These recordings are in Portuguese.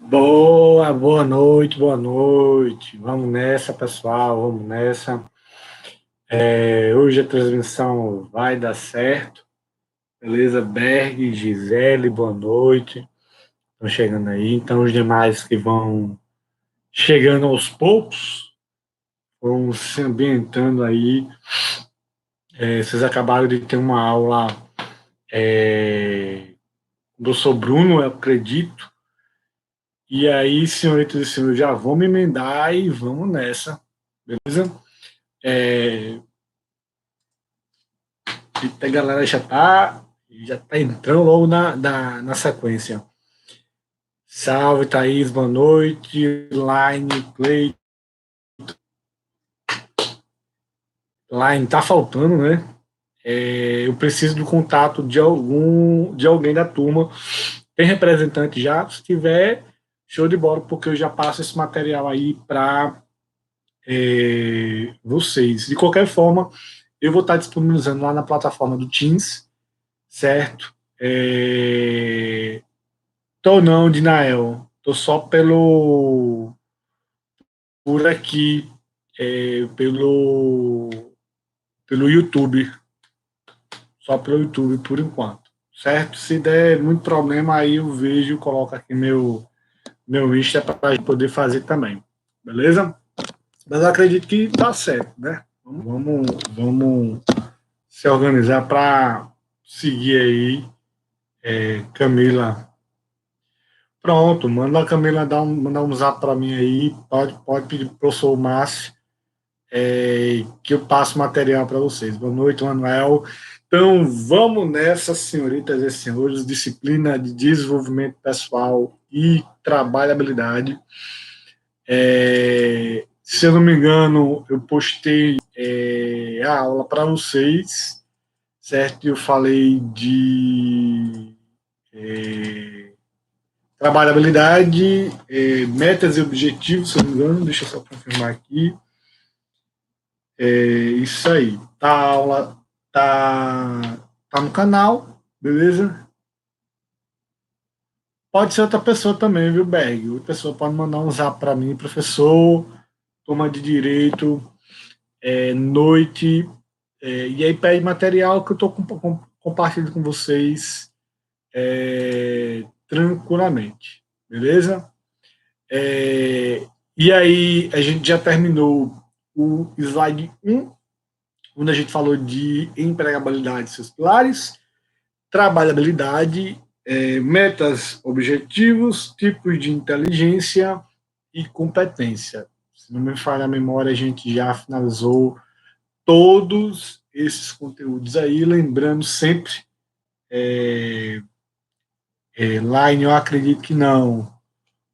Boa noite, boa noite. Vamos nessa, pessoal, vamos nessa. Hoje a transmissão vai dar certo. Beleza? Berg, Gisele, boa noite. Estão chegando aí. Então, os demais que vão chegando aos poucos, vão se ambientando aí. Vocês acabaram de ter uma aula do professor Bruno, eu acredito. E aí, senhoritas e senhores, já vamos emendar e vamos nessa. Beleza? É, a galera já tá entrando logo na sequência. Salve, Thaís, boa noite. Line tá faltando, né? Eu preciso do contato de alguém da turma. Tem representante já? Se tiver, show de bola, porque eu já passo esse material aí para vocês. De qualquer forma, eu vou estar disponibilizando lá na plataforma do Teams, certo? Tô não, Dinael. Tô só por aqui, pelo YouTube. Só pelo YouTube por enquanto. Certo? Se der muito problema, aí eu vejo e coloco aqui meu Insta para poder fazer também. Beleza? Mas eu acredito que tá certo, né? Vamos se organizar para seguir aí, Camila. Pronto, manda a Camila mandar um zap para mim aí. Pode pedir para o professor Márcio, que eu passo material para vocês. Boa noite, Manuel. Então, vamos nessa, senhoritas e senhores, disciplina de desenvolvimento pessoal e trabalhabilidade. Se eu não me engano, eu postei a aula para vocês, certo? Eu falei de trabalhabilidade, metas e objetivos, se eu não me engano, deixa eu só confirmar aqui. Isso aí. A aula tá no canal, beleza? Pode ser outra pessoa também, viu, Berg? Outra pessoa pode mandar um zap para mim, professor, turma de direito, noite, e aí pede material que eu estou compartilhando com vocês tranquilamente, beleza? E aí a gente já terminou o slide 1, onde a gente falou de empregabilidade e seus pilares, trabalhabilidade, metas, objetivos, tipos de inteligência e competência. Se não me falha a memória, a gente já finalizou todos esses conteúdos aí, lembrando sempre, Line, eu acredito que não.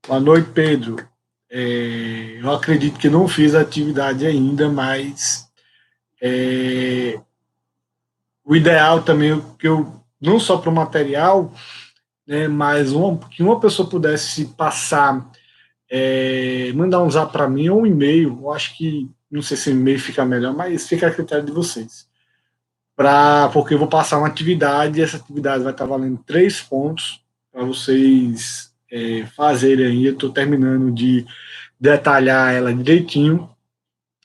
Boa noite, Pedro. Eu acredito que não fiz a atividade ainda, mas o ideal também é que eu, não só para o material, né, mas que uma pessoa pudesse passar, mandar um zap para mim ou um e-mail. Eu acho que, não sei se o e-mail fica melhor, mas fica a critério de vocês. Porque eu vou passar uma atividade e essa atividade vai estar valendo 3 pontos para vocês fazerem aí. Eu estou terminando de detalhar ela direitinho.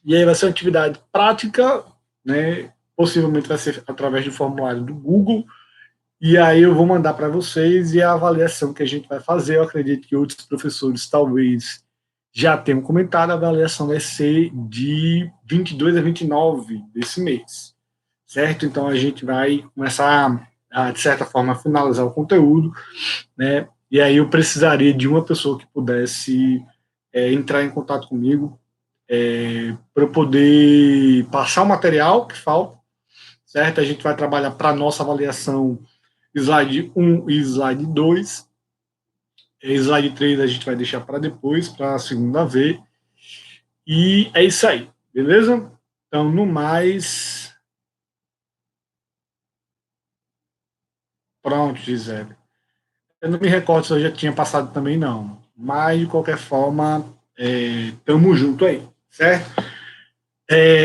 E aí vai ser uma atividade prática, né? Possivelmente vai ser através do formulário do Google. E aí eu vou mandar para vocês e a avaliação que a gente vai fazer. Eu acredito que outros professores talvez já tenham comentado. A avaliação vai ser de 22 a 29 desse mês, certo? Então a gente vai começar de certa forma, finalizar o conteúdo, né? E aí eu precisaria de uma pessoa que pudesse entrar em contato comigo para eu poder passar o material que falta, certo? A gente vai trabalhar para a nossa avaliação slide 1 e slide 2. Slide 3 a gente vai deixar para depois, para a segunda vez. E é isso aí, beleza? Então, no mais. Pronto, Gisele. Eu não me recordo se eu já tinha passado também, não. Mas, de qualquer forma, tamo junto aí, certo?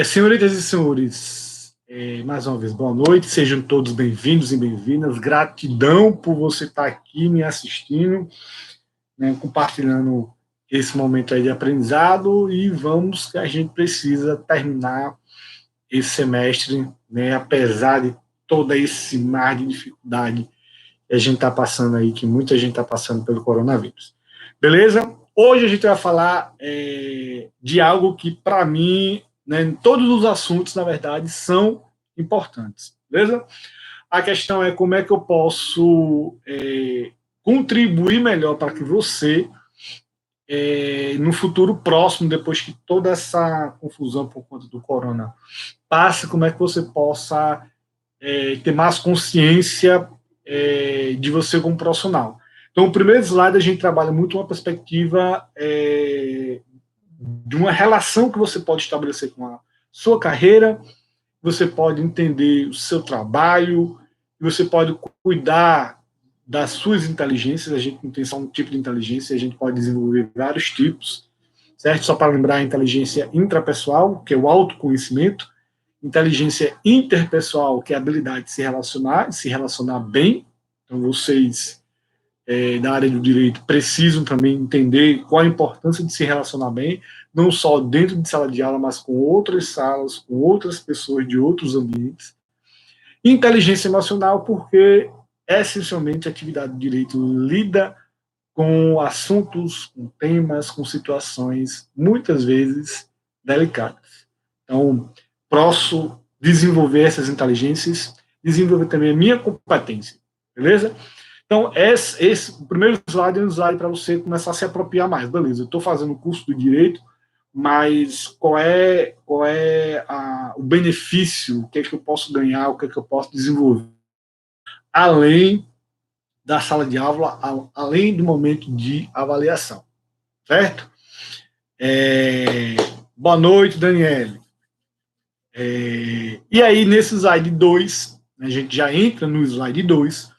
Senhoritas e senhores, mais uma vez, boa noite. Sejam todos bem-vindos e bem-vindas. Gratidão por você estar aqui me assistindo. né, compartilhando esse momento aí de aprendizado, e vamos, que a gente precisa terminar esse semestre, né, apesar de todo esse mar de dificuldade que a gente está passando aí, que muita gente está passando pelo coronavírus. Beleza? Hoje a gente vai falar de algo que, para mim, né, todos os assuntos, na verdade, são importantes. Beleza? A questão é como é que eu posso contribuir melhor para que você, no futuro próximo, depois que toda essa confusão por conta do corona passe, como é que você possa ter mais consciência de você como profissional. Então, o primeiro slide, a gente trabalha muito uma perspectiva de uma relação que você pode estabelecer com a sua carreira, você pode entender o seu trabalho, você pode cuidar das suas inteligências. A gente não tem só um tipo de inteligência, a gente pode desenvolver vários tipos, certo? Só para lembrar, a inteligência intrapessoal, que é o autoconhecimento, inteligência interpessoal, que é a habilidade de se relacionar bem. Então, vocês da área do direito precisam também entender qual a importância de se relacionar bem, não só dentro de sala de aula, mas com outras salas, com outras pessoas de outros ambientes. Inteligência emocional, porque essencialmente a atividade de direito lida com assuntos, com temas, com situações muitas vezes delicadas. Então, posso desenvolver essas inteligências, desenvolver também a minha competência, beleza? Então, o primeiro slide é um slide para você começar a se apropriar mais. Beleza, eu estou fazendo o curso do direito, mas qual é o benefício, o que é que eu posso ganhar, o que é que eu posso desenvolver, além da sala de aula, além do momento de avaliação, certo? Boa noite, Daniele. E aí, nesse slide 2, a gente já entra no slide 2,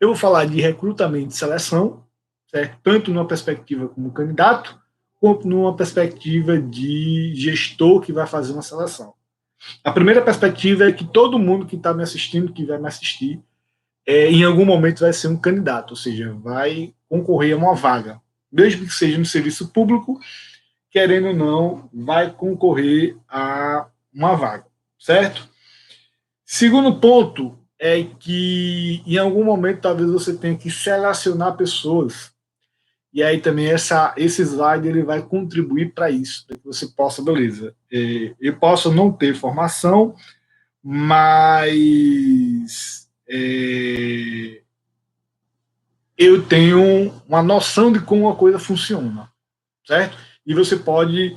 eu vou falar de recrutamento e seleção, certo? Tanto numa perspectiva como candidato, quanto numa perspectiva de gestor que vai fazer uma seleção. A primeira perspectiva é que todo mundo que está me assistindo, que vai me assistir, em algum momento vai ser um candidato, ou seja, vai concorrer a uma vaga. Mesmo que seja no serviço público, querendo ou não, vai concorrer a uma vaga, certo? Segundo ponto é que em algum momento talvez você tenha que selecionar pessoas, e aí também esse slide ele vai contribuir para isso, para que você possa, beleza, eu posso não ter formação, mas eu tenho uma noção de como a coisa funciona, certo? E você pode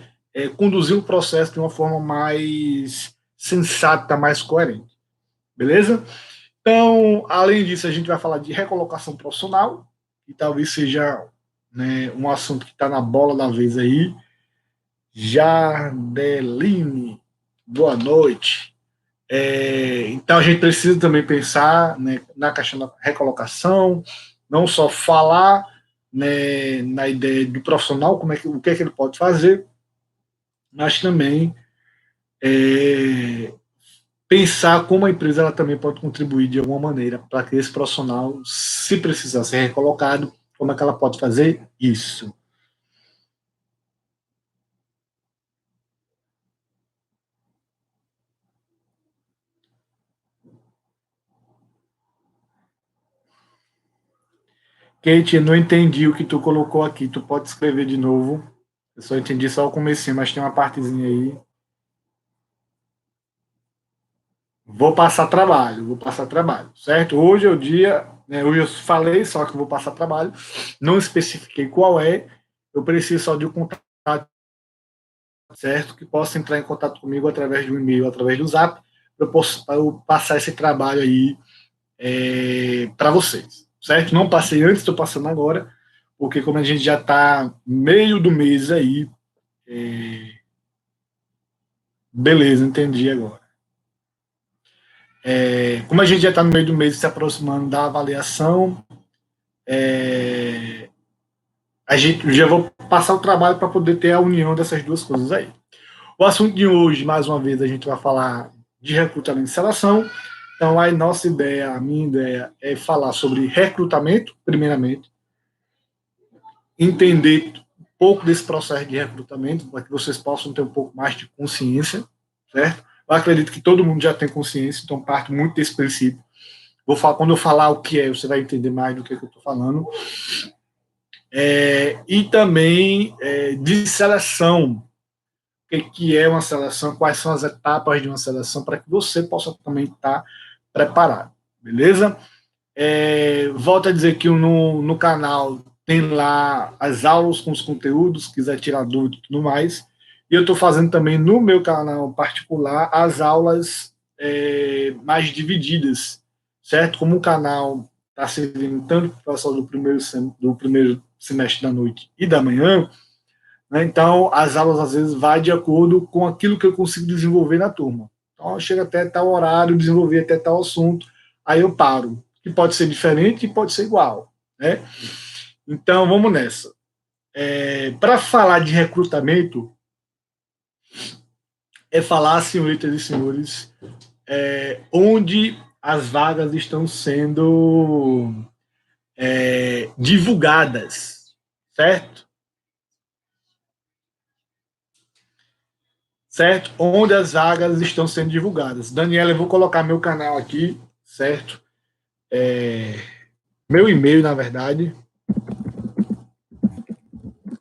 conduzir o processo de uma forma mais sensata, mais coerente. Beleza? Então, além disso, a gente vai falar de recolocação profissional, que talvez seja, né, um assunto que está na bola da vez aí. Jardeline, boa noite. Então, a gente precisa também pensar, né, na questão da recolocação, não só falar, né, na ideia do profissional, o que é que ele pode fazer, mas também pensar como a empresa ela também pode contribuir de alguma maneira para que esse profissional, se precisar ser recolocado, como é que ela pode fazer isso. Kate, não entendi o que tu colocou aqui, tu pode escrever de novo. Eu só entendi só o comecinho, mas tem uma partezinha aí. Vou passar trabalho, certo? Hoje é o dia, né, hoje eu falei só que vou passar trabalho, não especifiquei qual é, eu preciso só de um contato, certo? Que possa entrar em contato comigo através do e-mail, através do Zap, para eu passar esse trabalho aí para vocês, certo? Não passei antes, estou passando agora, porque como a gente já está meio do mês aí, beleza, entendi agora. Como a gente já está no meio do mês se aproximando da avaliação, a gente já vou passar o trabalho para poder ter a união dessas duas coisas aí. O assunto de hoje, mais uma vez, a gente vai falar de recrutamento e seleção. Então, a nossa ideia, a minha ideia é falar sobre recrutamento, primeiramente. entender um pouco desse processo de recrutamento, para que vocês possam ter um pouco mais de consciência, certo? Eu acredito que todo mundo já tem consciência, então parto muito desse princípio. Quando eu falar o que é, você vai entender mais do que eu estou falando. E também de seleção. O que é uma seleção, quais são as etapas de uma seleção, para que você possa também estar preparado. Beleza? Volto a dizer que no canal tem lá as aulas com os conteúdos, quiser tirar dúvida e tudo mais. E eu estou fazendo também no meu canal particular as aulas mais divididas, certo? Como o canal está servindo tanto para o pessoal do primeiro semestre da noite e da manhã, né? Então as aulas às vezes vai de acordo com aquilo que eu consigo desenvolver na turma. Então eu chego até tal horário, desenvolver até tal assunto, aí eu paro. Que pode ser diferente e pode ser igual, né? Então vamos nessa. Para falar de recrutamento, falar, senhoritas e senhores, onde as vagas estão sendo divulgadas, certo? Certo? Onde as vagas estão sendo divulgadas. Daniela, eu vou colocar meu canal aqui, certo? Meu e-mail, na verdade.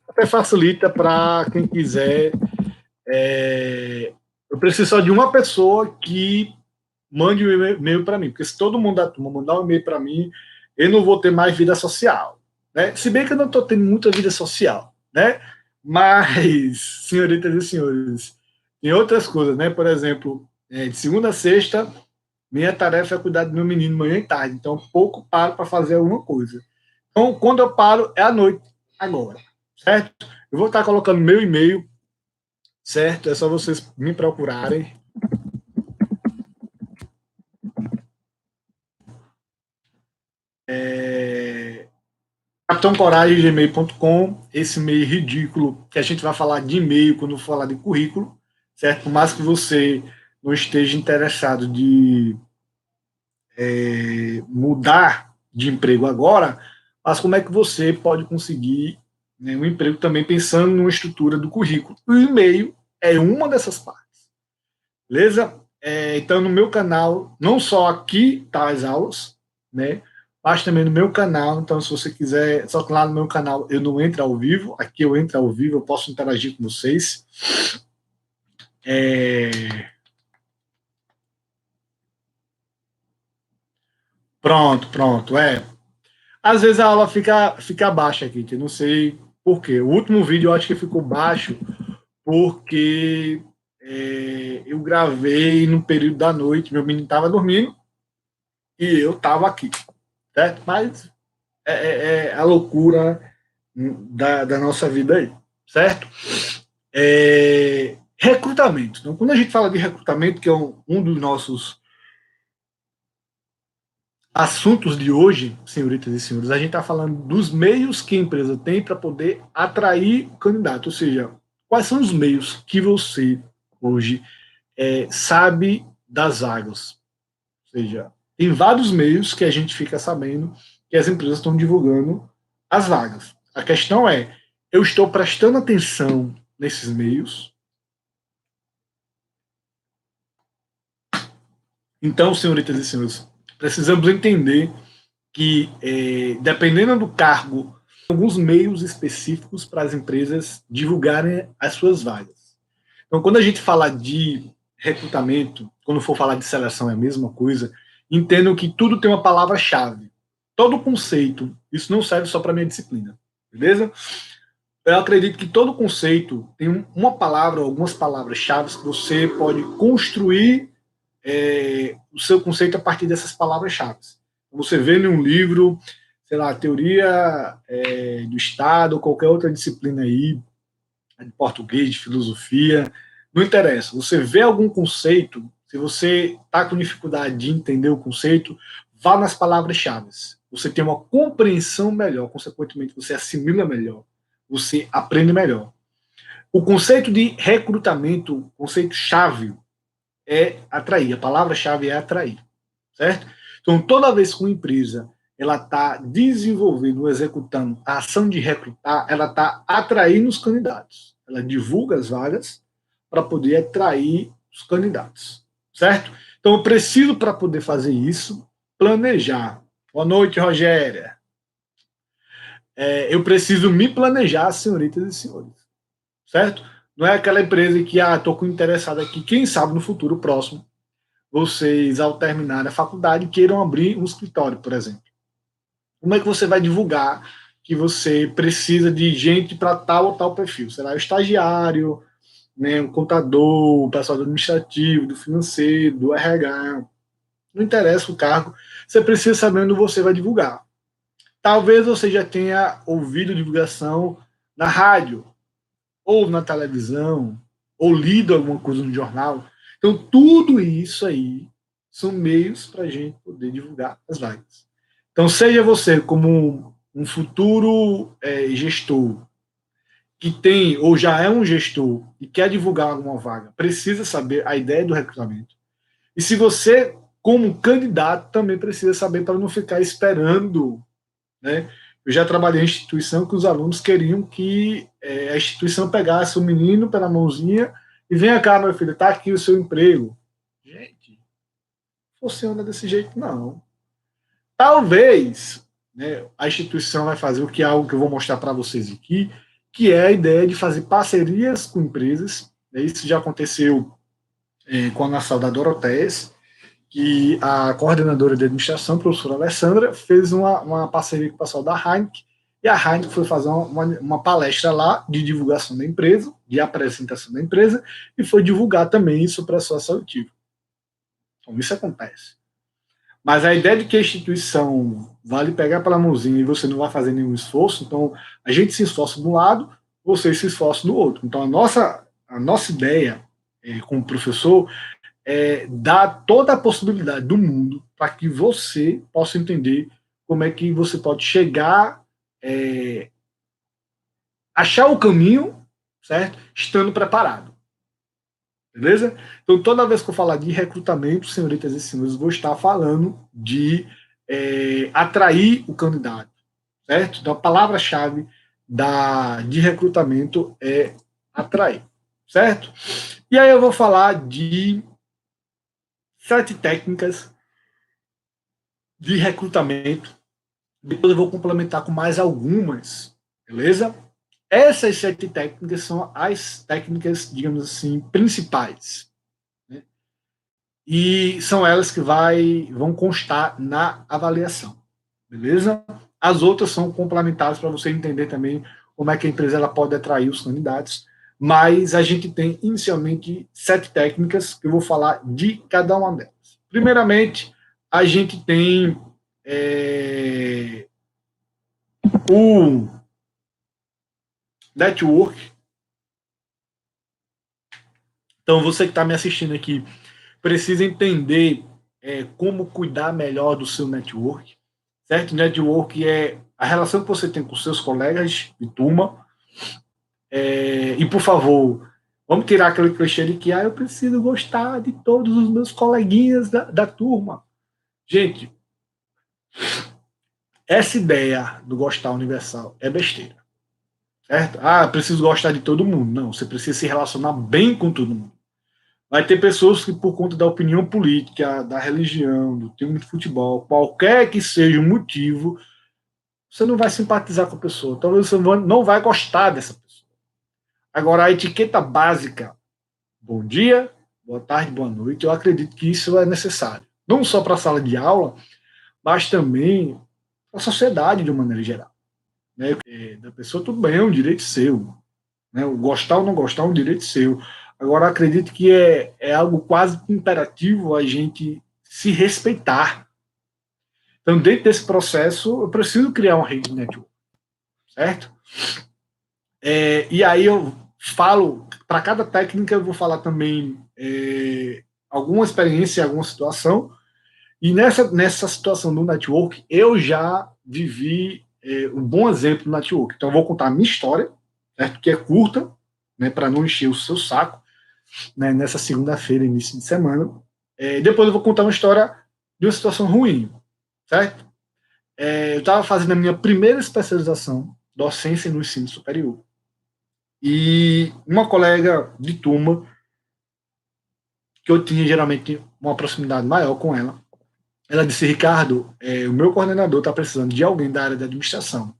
Até facilita para quem quiser. Eu preciso só de uma pessoa que mande um e-mail para mim, porque se todo mundo da turma mandar um e-mail para mim, eu não vou ter mais vida social, né? Se bem que eu não estou tendo muita vida social, né? Mas, senhoritas e senhores, tem outras coisas, né? Por exemplo, de segunda a sexta, minha tarefa é cuidar do meu menino manhã e tarde, então pouco paro para fazer alguma coisa. Então, quando eu paro, é à noite, agora, certo? Eu vou estar colocando meu e-mail, certo? É só vocês me procurarem. capitãocoragem.gmail.com, esse e-mail ridículo, que a gente vai falar de e-mail quando falar de currículo, certo? Por mais que você não esteja interessado de mudar de emprego agora, mas como é que você pode conseguir, né, um emprego também pensando numa estrutura do currículo. O e-mail é uma dessas partes, beleza? Então, no meu canal, não só aqui tá as aulas, né? Mas também no meu canal. Então, se você quiser, só que lá no meu canal eu não entro ao vivo, aqui eu entro ao vivo, eu posso interagir com vocês. Pronto. Às vezes a aula fica baixa aqui, eu não sei por quê. O último vídeo eu acho que ficou baixo porque eu gravei no período da noite, meu menino estava dormindo e eu estava aqui, certo? Mas a loucura da nossa vida aí, certo? Recrutamento. Então, quando a gente fala de recrutamento, que é um dos nossos assuntos de hoje, senhoritas e senhores, a gente está falando dos meios que a empresa tem para poder atrair o candidato, ou seja, quais são os meios que você hoje sabe das vagas. Ou seja, tem vários meios que a gente fica sabendo que as empresas estão divulgando as vagas. A questão é, eu estou prestando atenção nesses meios? Então, senhoritas e senhores, precisamos entender que, dependendo do cargo, alguns meios específicos para as empresas divulgarem as suas vagas. Então, quando a gente fala de recrutamento, quando for falar de seleção é a mesma coisa, entendam que tudo tem uma palavra-chave. Todo conceito, isso não serve só para a minha disciplina, beleza? Eu acredito que todo conceito tem uma palavra, algumas palavras-chave que você pode construir o seu conceito a partir dessas palavras-chave. Você vê em um livro, sei lá, teoria do Estado, ou qualquer outra disciplina aí, de português, de filosofia, não interessa. Você vê algum conceito, se você está com dificuldade de entender o conceito, vá nas palavras-chave. Você tem uma compreensão melhor, consequentemente você assimila melhor, você aprende melhor. O conceito de recrutamento, o conceito-chave é atrair, a palavra-chave é atrair, certo? Então, toda vez que uma empresa ela está desenvolvendo, executando a ação de recrutar, ela está atraindo os candidatos. Ela divulga as vagas para poder atrair os candidatos, certo? Então, eu preciso, para poder fazer isso, planejar. Boa noite, Rogéria. Eu preciso me planejar, senhoritas e senhores, certo? Não é aquela empresa que, estou interessado aqui, quem sabe no futuro próximo, vocês, ao terminar a faculdade, queiram abrir um escritório, por exemplo. Como é que você vai divulgar que você precisa de gente para tal ou tal perfil? Será o estagiário, né, o contador, o pessoal do administrativo, do financeiro, do RH. Não interessa o cargo, você precisa saber onde você vai divulgar. Talvez você já tenha ouvido divulgação na rádio, ou na televisão, ou lido alguma coisa no jornal. Então, tudo isso aí são meios para a gente poder divulgar as vagas. Então, seja você como um futuro gestor que tem ou já é um gestor e quer divulgar alguma vaga, precisa saber a ideia do recrutamento. E se você, como candidato, também precisa saber para não ficar esperando, né? Eu já trabalhei em instituição que os alunos queriam que a instituição pegasse o menino pela mãozinha e venha cá, meu filho, está aqui o seu emprego. Gente, funciona desse jeito, não. Talvez, né, a instituição vai fazer o que é algo que eu vou mostrar para vocês aqui, que é a ideia de fazer parcerias com empresas. Né? Isso já aconteceu com a Nação da Dorotéias, que a coordenadora de administração, a professora Alessandra, fez uma parceria com o pessoal da Heineken, e a Heineken foi fazer uma palestra lá de divulgação da empresa, de apresentação da empresa, e foi divulgar também isso para a sua seletiva. Então, isso acontece. Mas a ideia de que a instituição vai lhe pegar pela mãozinha e você não vai fazer nenhum esforço, então a gente se esforça de um lado, vocês se esforçam do outro. Então a nossa ideia como professor dar toda a possibilidade do mundo para que você possa entender como é que você pode chegar, achar o caminho, certo? Estando preparado. Beleza? Então, toda vez que eu falar de recrutamento, senhoritas e senhores, vou estar falando de atrair o candidato, certo? Então, a palavra-chave de recrutamento é atrair, certo? E aí eu vou falar de 7 técnicas de recrutamento. Depois eu vou complementar com mais algumas, beleza? Essas 7 técnicas são as técnicas, digamos assim, principais. Né? E são elas que vão constar na avaliação, beleza? As outras são complementares para você entender também como é que a empresa ela pode atrair os candidatos. Mas a gente tem inicialmente 7 técnicas que eu vou falar de cada uma delas. Primeiramente, a gente tem o network. Então, você que está me assistindo aqui precisa entender como cuidar melhor do seu network, certo? Network é a relação que você tem com seus colegas de turma. E, por favor, vamos tirar aquele clichê de que eu preciso gostar de todos os meus coleguinhas da turma. Gente, essa ideia do gostar universal é besteira. Certo? Preciso gostar de todo mundo. Não, você precisa se relacionar bem com todo mundo. Vai ter pessoas que, por conta da opinião política, da religião, do time de futebol, qualquer que seja o motivo, você não vai simpatizar com a pessoa. Talvez você não vai gostar dessa pessoa. Agora, a etiqueta básica, bom dia, boa tarde, boa noite, eu acredito que isso é necessário. Não só para a sala de aula, mas também para a sociedade de uma maneira geral. Né? Da pessoa, tudo bem, é um direito seu. Né? O gostar ou não gostar é um direito seu. Agora, acredito que é algo quase imperativo a gente se respeitar. Então, dentro desse processo, eu preciso criar uma rede de network, certo? E aí eu falo, para cada técnica eu vou falar também alguma experiência, alguma situação, e nessa situação do network, eu já vivi um bom exemplo do network. Então, eu vou contar a minha história, certo? Que é curta, né, para não encher o seu saco, né, nessa segunda-feira, início de semana. Depois eu vou contar uma história de uma situação ruim, certo? eu estava fazendo a minha primeira especialização, docência no ensino superior. E uma colega de turma, que eu tinha geralmente uma proximidade maior com ela, ela disse: Ricardo, o meu coordenador está precisando de alguém da área de administração.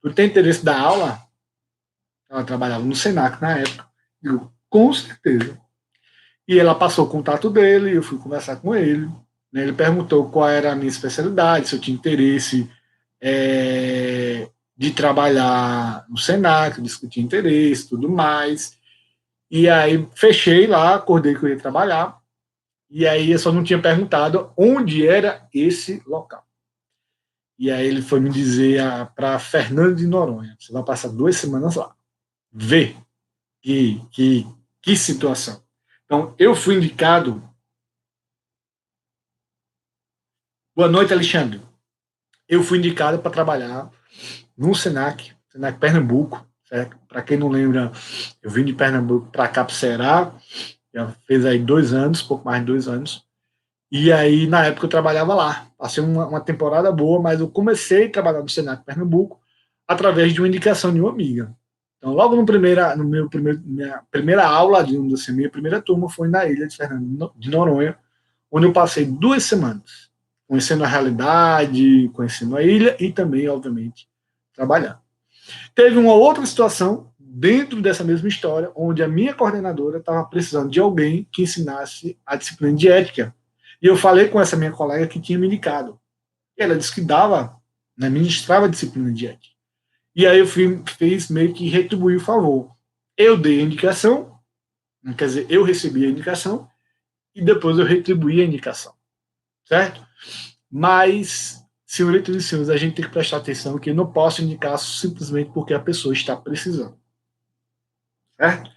Tu tem interesse da aula? Ela trabalhava no Senac na época. Eu, com certeza. E ela passou o contato dele, eu fui conversar com ele. Né, ele perguntou qual era a minha especialidade, se eu tinha interesse de trabalhar no Senac, eu disse que eu tinha interesse, tudo mais. E aí fechei lá, acordei que eu ia trabalhar. E aí eu só não tinha perguntado onde era esse local. E aí ele foi me dizer para Fernando de Noronha: você vai passar 2 semanas lá. Vê que situação. Então, eu fui indicado. Boa noite, Alexandre. Eu fui indicado para trabalhar no Senac Pernambuco. Para quem não lembra, eu vim de Pernambuco para cá, para o Ceará, já fez aí 2 anos, pouco mais de 2 anos. E aí, na época, eu trabalhava lá. Passei uma temporada boa, mas eu comecei a trabalhar no Senac Pernambuco através de uma indicação de uma amiga. Então, logo minha primeira aula, assim, minha primeira turma foi na ilha de Fernando de Noronha, onde eu passei 2 semanas conhecendo a realidade, conhecendo a ilha e também, obviamente, trabalhando. Teve uma outra situação dentro dessa mesma história, onde a minha coordenadora estava precisando de alguém que ensinasse a disciplina de ética. E eu falei com essa minha colega que tinha me indicado. E ela disse que dava, né, ministrava a disciplina de ética. E aí eu fiz meio que retribuir o favor. Eu dei a indicação, quer dizer, eu recebi a indicação e depois eu retribuí a indicação, certo? Mas, senhoritas e senhores, a gente tem que prestar atenção que eu não posso indicar simplesmente porque a pessoa está precisando, certo?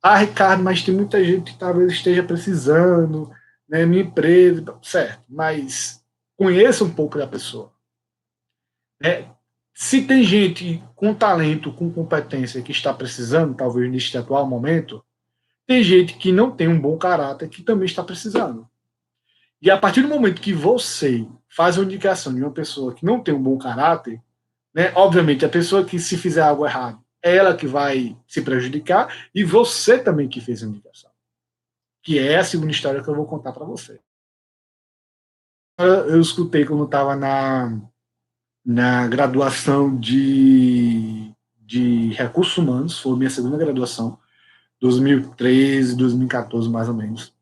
Ah, Ricardo, mas tem muita gente que talvez esteja precisando, né, minha empresa, certo, mas conheça um pouco da pessoa. Né? Se tem gente com talento, com competência que está precisando, talvez neste atual momento, tem gente que não tem um bom caráter que também está precisando. E a partir do momento que você faz uma indicação de uma pessoa que não tem um bom caráter, né, obviamente a pessoa que se fizer algo errado, é ela que vai se prejudicar e você também que fez a indicação. Que é a segunda história que eu vou contar para você. Eu escutei quando estava na graduação de recursos humanos, foi minha segunda graduação, 2013, 2014, mais ou menos.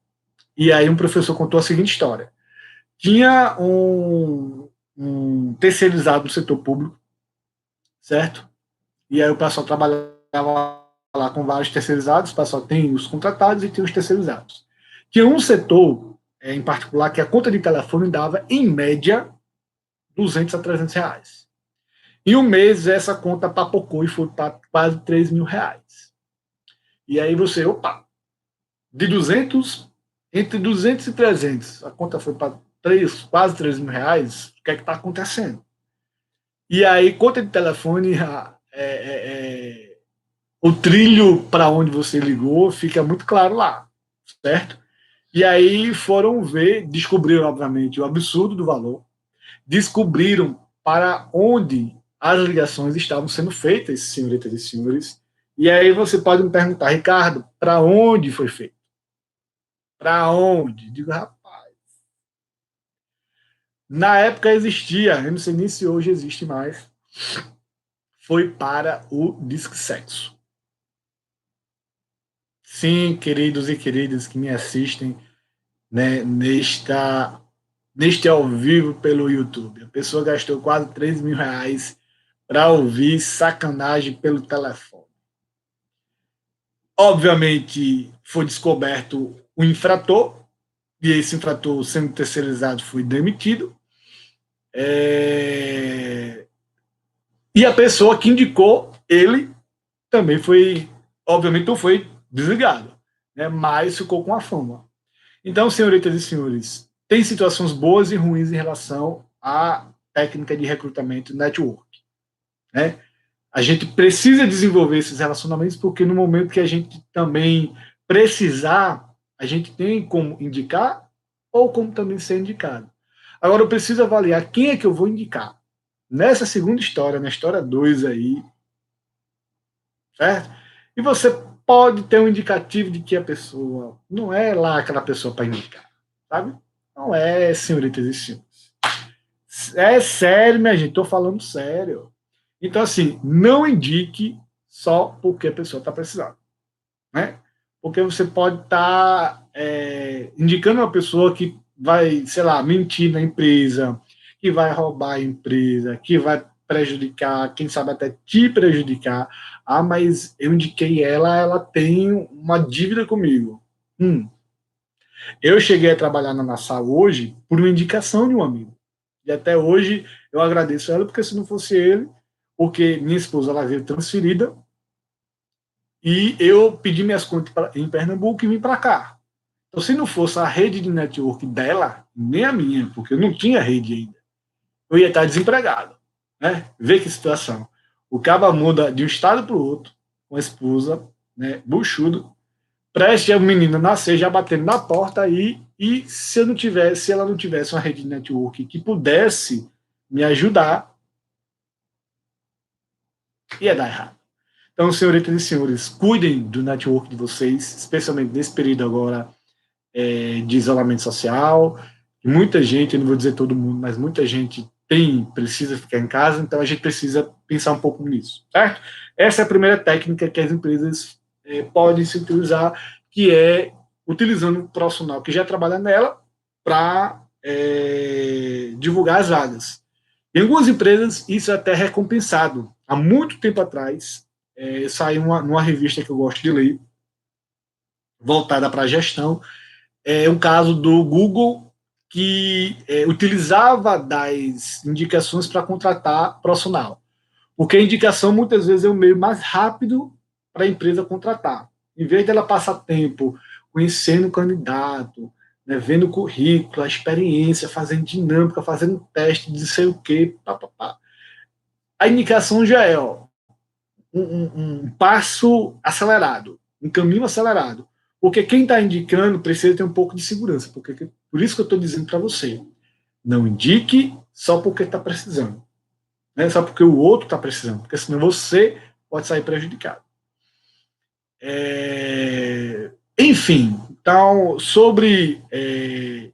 E aí um professor contou a seguinte história. Tinha um terceirizado no setor público, certo? E aí o pessoal trabalhava lá com vários terceirizados, o pessoal tem os contratados e tem os terceirizados. Tinha um setor, em particular, que a conta de telefone dava, em média, 200 a 300 reais. Em um mês, essa conta papocou e foi para quase 3 mil reais. E aí você, opa, de 200, entre 200 e 300, a conta foi para quase 3 mil reais, o que é que está acontecendo? E aí, conta de telefone, o trilho para onde você ligou fica muito claro lá, certo? E aí foram ver, descobriram, obviamente, o absurdo do valor, descobriram para onde as ligações estavam sendo feitas, senhoritas e senhores. E aí você pode me perguntar, Ricardo, para onde foi feito? Para onde? Digo, rapaz. Na época existia, eu não sei nem se hoje existe mais, foi para o Disque Sexo. Sim, queridos e queridas que me assistem, né, neste ao vivo pelo YouTube. A pessoa gastou quase 3 mil reais para ouvir sacanagem pelo telefone. Obviamente, foi descoberto o infrator, e esse infrator, sendo terceirizado, foi demitido. E a pessoa que indicou ele também foi, obviamente, não foi desligado, né, mas ficou com a fama. Então, senhoritas e senhores, tem situações boas e ruins em relação à técnica de recrutamento network, né? A gente precisa desenvolver esses relacionamentos porque no momento que a gente também precisar, a gente tem como indicar ou como também ser indicado. Agora eu preciso avaliar quem é que eu vou indicar. Nessa segunda história, na história 2 aí, certo? E você pode ter um indicativo de que a pessoa não é lá aquela pessoa para indicar, sabe? Não é, senhoritas e senhores. É sério, minha gente, estou falando sério. Então, assim, não indique só porque a pessoa está precisando, né? Porque você pode estar indicando uma pessoa que vai, sei lá, mentir na empresa, que vai roubar a empresa, que vai prejudicar, quem sabe até te prejudicar. Ah, mas eu indiquei ela, ela tem uma dívida comigo. Eu cheguei a trabalhar na Nassau hoje por uma indicação de um amigo. E até hoje eu agradeço ela, porque se não fosse ele, porque minha esposa ela veio transferida e eu pedi minhas contas em Pernambuco e vim para cá. Então, se não fosse a rede de network dela, nem a minha, porque eu não tinha rede ainda, eu ia estar desempregado. Né? Vê que situação. O caba muda de um estado para o outro, com a esposa, né, buchudo, preste a menina nascer já batendo na porta aí, e se eu não tivesse, se ela não tivesse uma rede de network que pudesse me ajudar, ia dar errado. Então, senhoritas e senhores, cuidem do network de vocês, especialmente nesse período agora de isolamento social. Muita gente, eu não vou dizer todo mundo, mas muita gente precisa ficar em casa, então a gente precisa pensar um pouco nisso, certo? Essa é a primeira técnica que as empresas podem se utilizar, que é utilizando o profissional que já trabalha nela para divulgar as vagas. Em algumas empresas, isso é até recompensado. Há muito tempo atrás, saiu numa revista que eu gosto de ler, voltada para a gestão, um caso do Google que utilizava das indicações para contratar profissional. Porque a indicação, muitas vezes, é o meio mais rápido para a empresa contratar. Em vez dela passar tempo conhecendo o candidato, né, vendo o currículo, a experiência, fazendo dinâmica, fazendo teste de sei o quê, a indicação já é um passo acelerado, um caminho acelerado. Porque quem está indicando precisa ter um pouco de segurança. Por isso que eu estou dizendo para você, não indique só porque está precisando. Né? Só porque o outro está precisando. Porque senão você pode sair prejudicado. Enfim, então, sobre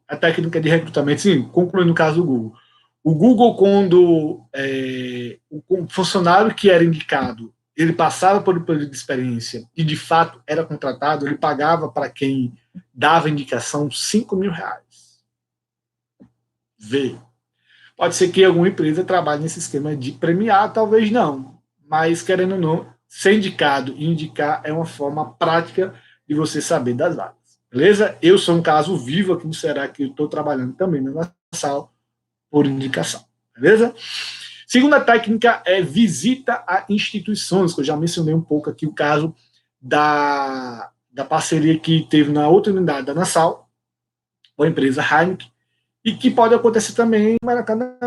a técnica de recrutamento, sim, concluindo o caso do Google. O Google, quando o funcionário que era indicado, ele passava por um período de experiência e, de fato, era contratado, ele pagava para quem dava indicação R$ 5.000. Vê. Pode ser que alguma empresa trabalhe nesse esquema de premiar, talvez não. Mas, querendo ou não, ser indicado e indicar é uma forma prática de você saber das vagas. Beleza? Eu sou um caso vivo aqui no Ceará, que eu estou trabalhando também na Nassau por indicação. Beleza? Segunda técnica é visita a instituições, que eu já mencionei um pouco aqui o caso da parceria que teve na outra unidade da Nassau, com a empresa Heineken, e que pode acontecer também em Maracanã,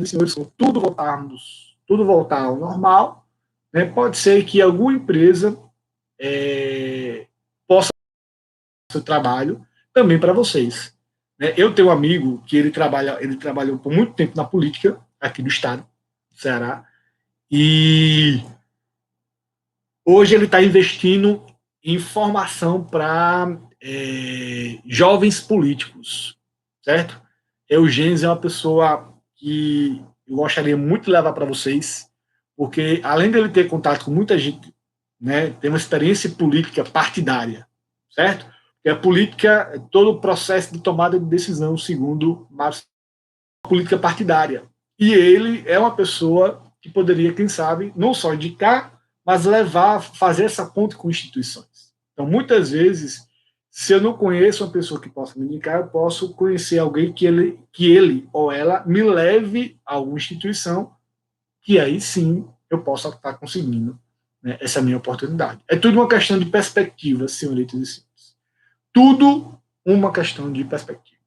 senhores, tudo voltar ao normal, né? Pode ser que alguma empresa possa fazer o trabalho também para vocês. Né? Eu tenho um amigo que ele trabalhou por muito tempo na política aqui do estado, do Ceará, e hoje ele está investindo em formação para jovens políticos, certo? Eugênio é uma pessoa que eu gostaria muito de levar para vocês, porque além dele ter contato com muita gente, né, tem uma experiência política partidária, certo? Porque a política é todo o processo de tomada de decisão, segundo Marx, política partidária. E ele é uma pessoa que poderia, quem sabe, não só indicar, mas levar, fazer essa ponte com instituições. Então, muitas vezes, se eu não conheço uma pessoa que possa me indicar, eu posso conhecer alguém que ele ou ela me leve a alguma instituição, que aí sim eu possa estar conseguindo, né, essa minha oportunidade. É tudo uma questão de perspectiva, senhoritas e senhores. Tudo uma questão de perspectiva.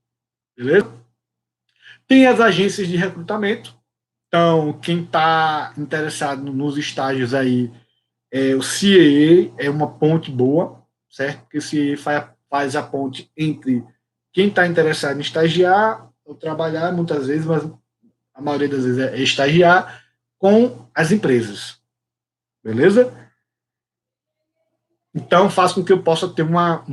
Beleza? Tem as agências de recrutamento. Então, quem está interessado nos estágios aí, o CEE é uma ponte boa, certo? Porque o CEE faz a ponte entre quem está interessado em estagiar eu trabalhar muitas vezes, mas a maioria das vezes é estagiar com as empresas. Beleza? Então, faz com que eu possa ter uma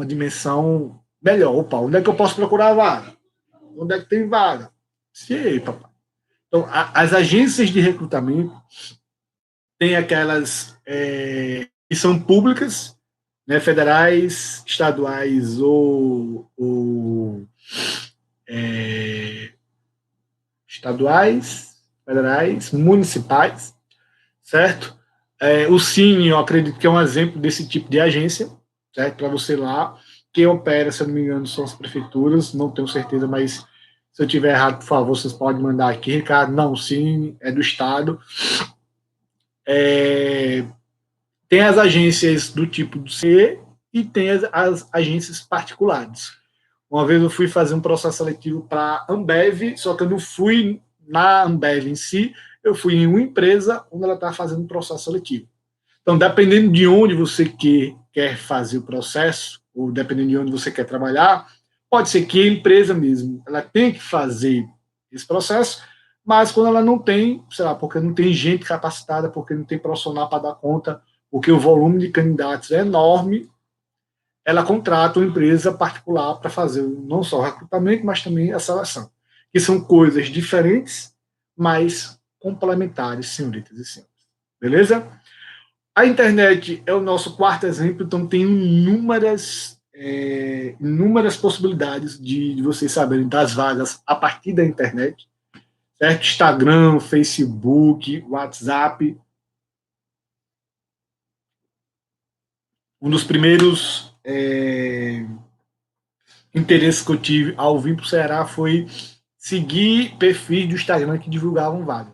dimensão melhor. Opa, onde é que eu posso procurar a vaga? Onde é que tem vaga? Se aí, papai. Então, as agências de recrutamento têm aquelas que são públicas, né, federais, estaduais ou estaduais, federais, municipais, certo? O Cine, eu acredito que é um exemplo desse tipo de agência, certo? Para você lá. Quem opera, se eu não me engano, são as prefeituras, não tenho certeza, mas se eu tiver errado, por favor, vocês podem mandar aqui, Ricardo. Não, o Cine é do Estado. Tem as agências do tipo do CE e tem as agências particulares. Uma vez eu fui fazer um processo seletivo para a Ambev, só que eu não fui na Ambev em si, eu fui em uma empresa onde ela está fazendo um processo seletivo. Então, dependendo de onde você quer fazer o processo, ou dependendo de onde você quer trabalhar, pode ser que a empresa mesmo ela tenha que fazer esse processo, mas quando ela não tem, sei lá, porque não tem gente capacitada, porque não tem profissional para dar conta, porque o volume de candidatos é enorme, ela contrata uma empresa particular para fazer não só o recrutamento, mas também a seleção. Que são coisas diferentes, mas complementares, senhoritas e senhores. Beleza? A internet é o nosso quarto exemplo, então tem inúmeras possibilidades de vocês saberem das vagas a partir da internet, certo? Instagram, Facebook, WhatsApp. Um dos primeiros interesses que eu tive ao vir para o Ceará foi seguir perfis do Instagram que divulgavam vagas,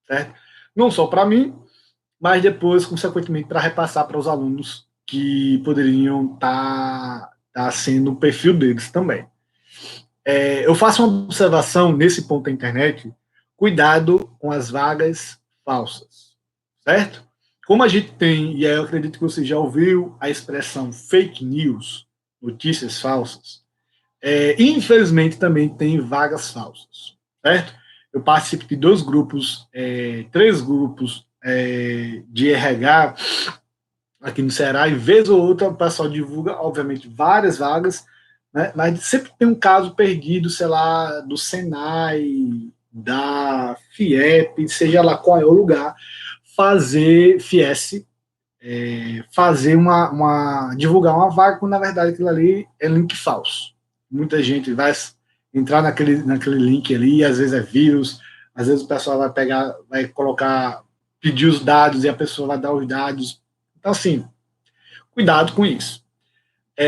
certo? Não só para mim, mas depois, consequentemente, para repassar para os alunos que poderiam tá sendo o perfil deles também. Eu faço uma observação nesse ponto da internet, cuidado com as vagas falsas, certo? Como a gente tem, e aí eu acredito que você já ouviu a expressão fake news, notícias falsas, infelizmente também tem vagas falsas, certo? Eu participo de três grupos de RH aqui no Ceará, e vez ou outra o pessoal divulga, obviamente, várias vagas, né? Mas sempre tem um caso perdido, sei lá, do Senai, da FIEP, seja lá qual é o lugar, fazer FIES, fazer divulgar uma vaga, quando na verdade aquilo ali é link falso. Muita gente vai entrar naquele link ali, e às vezes é vírus, às vezes o pessoal vai colocar, pedir os dados e a pessoa vai dar os dados. Então, assim, cuidado com isso.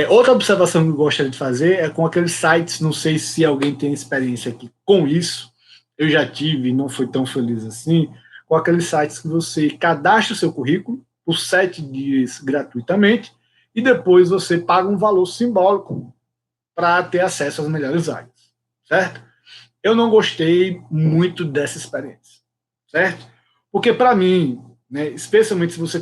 Outra observação que eu gostaria de fazer é com aqueles sites, não sei se alguém tem experiência aqui com isso, eu já tive, não foi tão feliz assim, com aqueles sites que você cadastra o seu currículo por 7 dias gratuitamente e depois você paga um valor simbólico para ter acesso às melhores vagas, certo? Eu não gostei muito dessa experiência, certo? Porque para mim, né, especialmente se você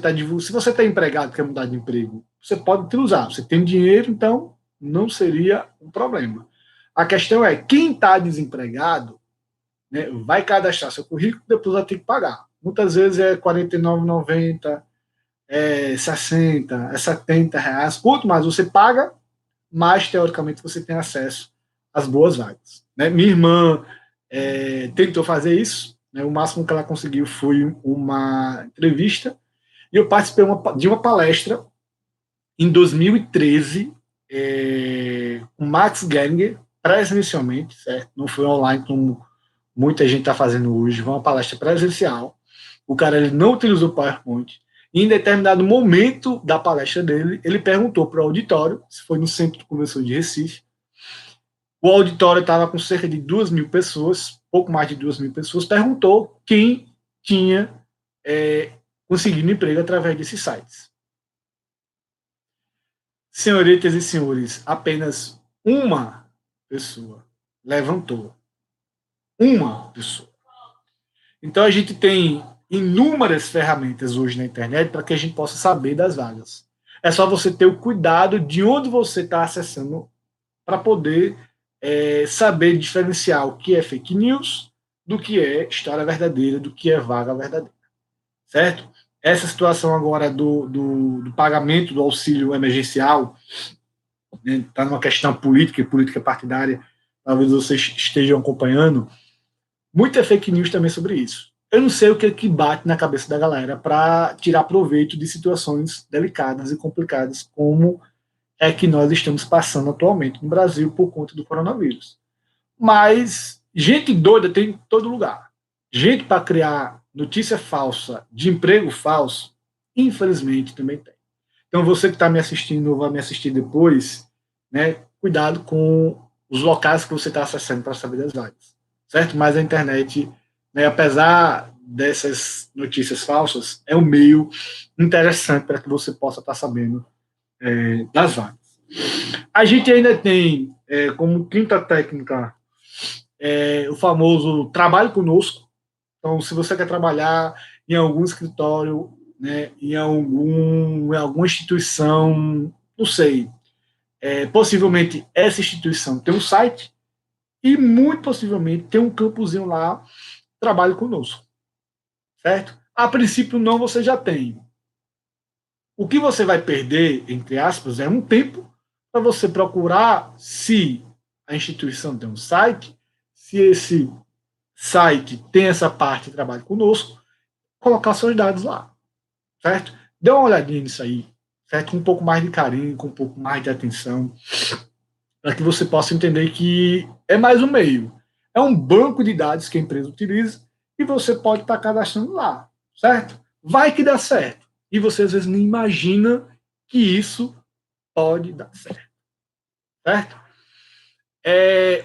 está empregado, quer mudar de emprego, você pode utilizar, você tem dinheiro, então não seria um problema. A questão é, quem está desempregado, né, vai cadastrar seu currículo, depois vai ter que pagar. Muitas vezes é R$ 49,90, 60, 70 reais. Quanto mais você paga, mais teoricamente você tem acesso às boas vagas. Né? Minha irmã tentou fazer isso, né? O máximo que ela conseguiu foi uma entrevista, e eu participei de uma palestra em 2013 com Max Geringer, presencialmente, certo? Não foi online como muita gente está fazendo hoje, foi uma palestra presencial. O cara ele não utilizou o PowerPoint. E em determinado momento da palestra dele, ele perguntou para o auditório, se foi no Centro de Convenção de Recife, o auditório estava com cerca de 2.000 pessoas, pouco mais de 2.000 pessoas, perguntou quem tinha conseguido emprego através desses sites. Senhoritas e senhores, apenas uma pessoa levantou. Uma pessoa. Então a gente tem inúmeras ferramentas hoje na internet para que a gente possa saber das vagas. É só você ter o cuidado de onde você está acessando para poder saber diferenciar o que é fake news do que é história verdadeira, do que é vaga verdadeira, certo? Essa situação agora do pagamento do auxílio emergencial está, né, numa questão política e política partidária, talvez vocês estejam acompanhando, muita fake news também sobre isso. Eu não sei o que bate na cabeça da galera para tirar proveito de situações delicadas e complicadas como é que nós estamos passando atualmente no Brasil por conta do coronavírus. Mas gente doida tem em todo lugar. Gente para criar notícia falsa de emprego falso, infelizmente também tem. Então você que está me assistindo ou vai me assistir depois, né, cuidado com os locais que você está acessando para saber das vagas, certo? Mas a internet, né, apesar dessas notícias falsas, é um meio interessante para que você possa estar sabendo das vagas. A gente ainda tem como quinta técnica o famoso trabalho conosco. Então, se você quer trabalhar em algum escritório, né, em alguma instituição, não sei, possivelmente essa instituição tem um site e muito possivelmente tem um campozinho lá, trabalho conosco, certo? A princípio não, você já tem. O que você vai perder, entre aspas, é um tempo para você procurar se a instituição tem um site, se esse site tem essa parte de trabalho conosco, colocar seus dados lá, certo? Dê uma olhadinha nisso aí, certo? Com um pouco mais de carinho, com um pouco mais de atenção, para que você possa entender que é mais um meio. É um banco de dados que a empresa utiliza e você pode estar cadastrando lá, certo? Vai que dá certo. E você às vezes nem imagina que isso pode dar certo, certo?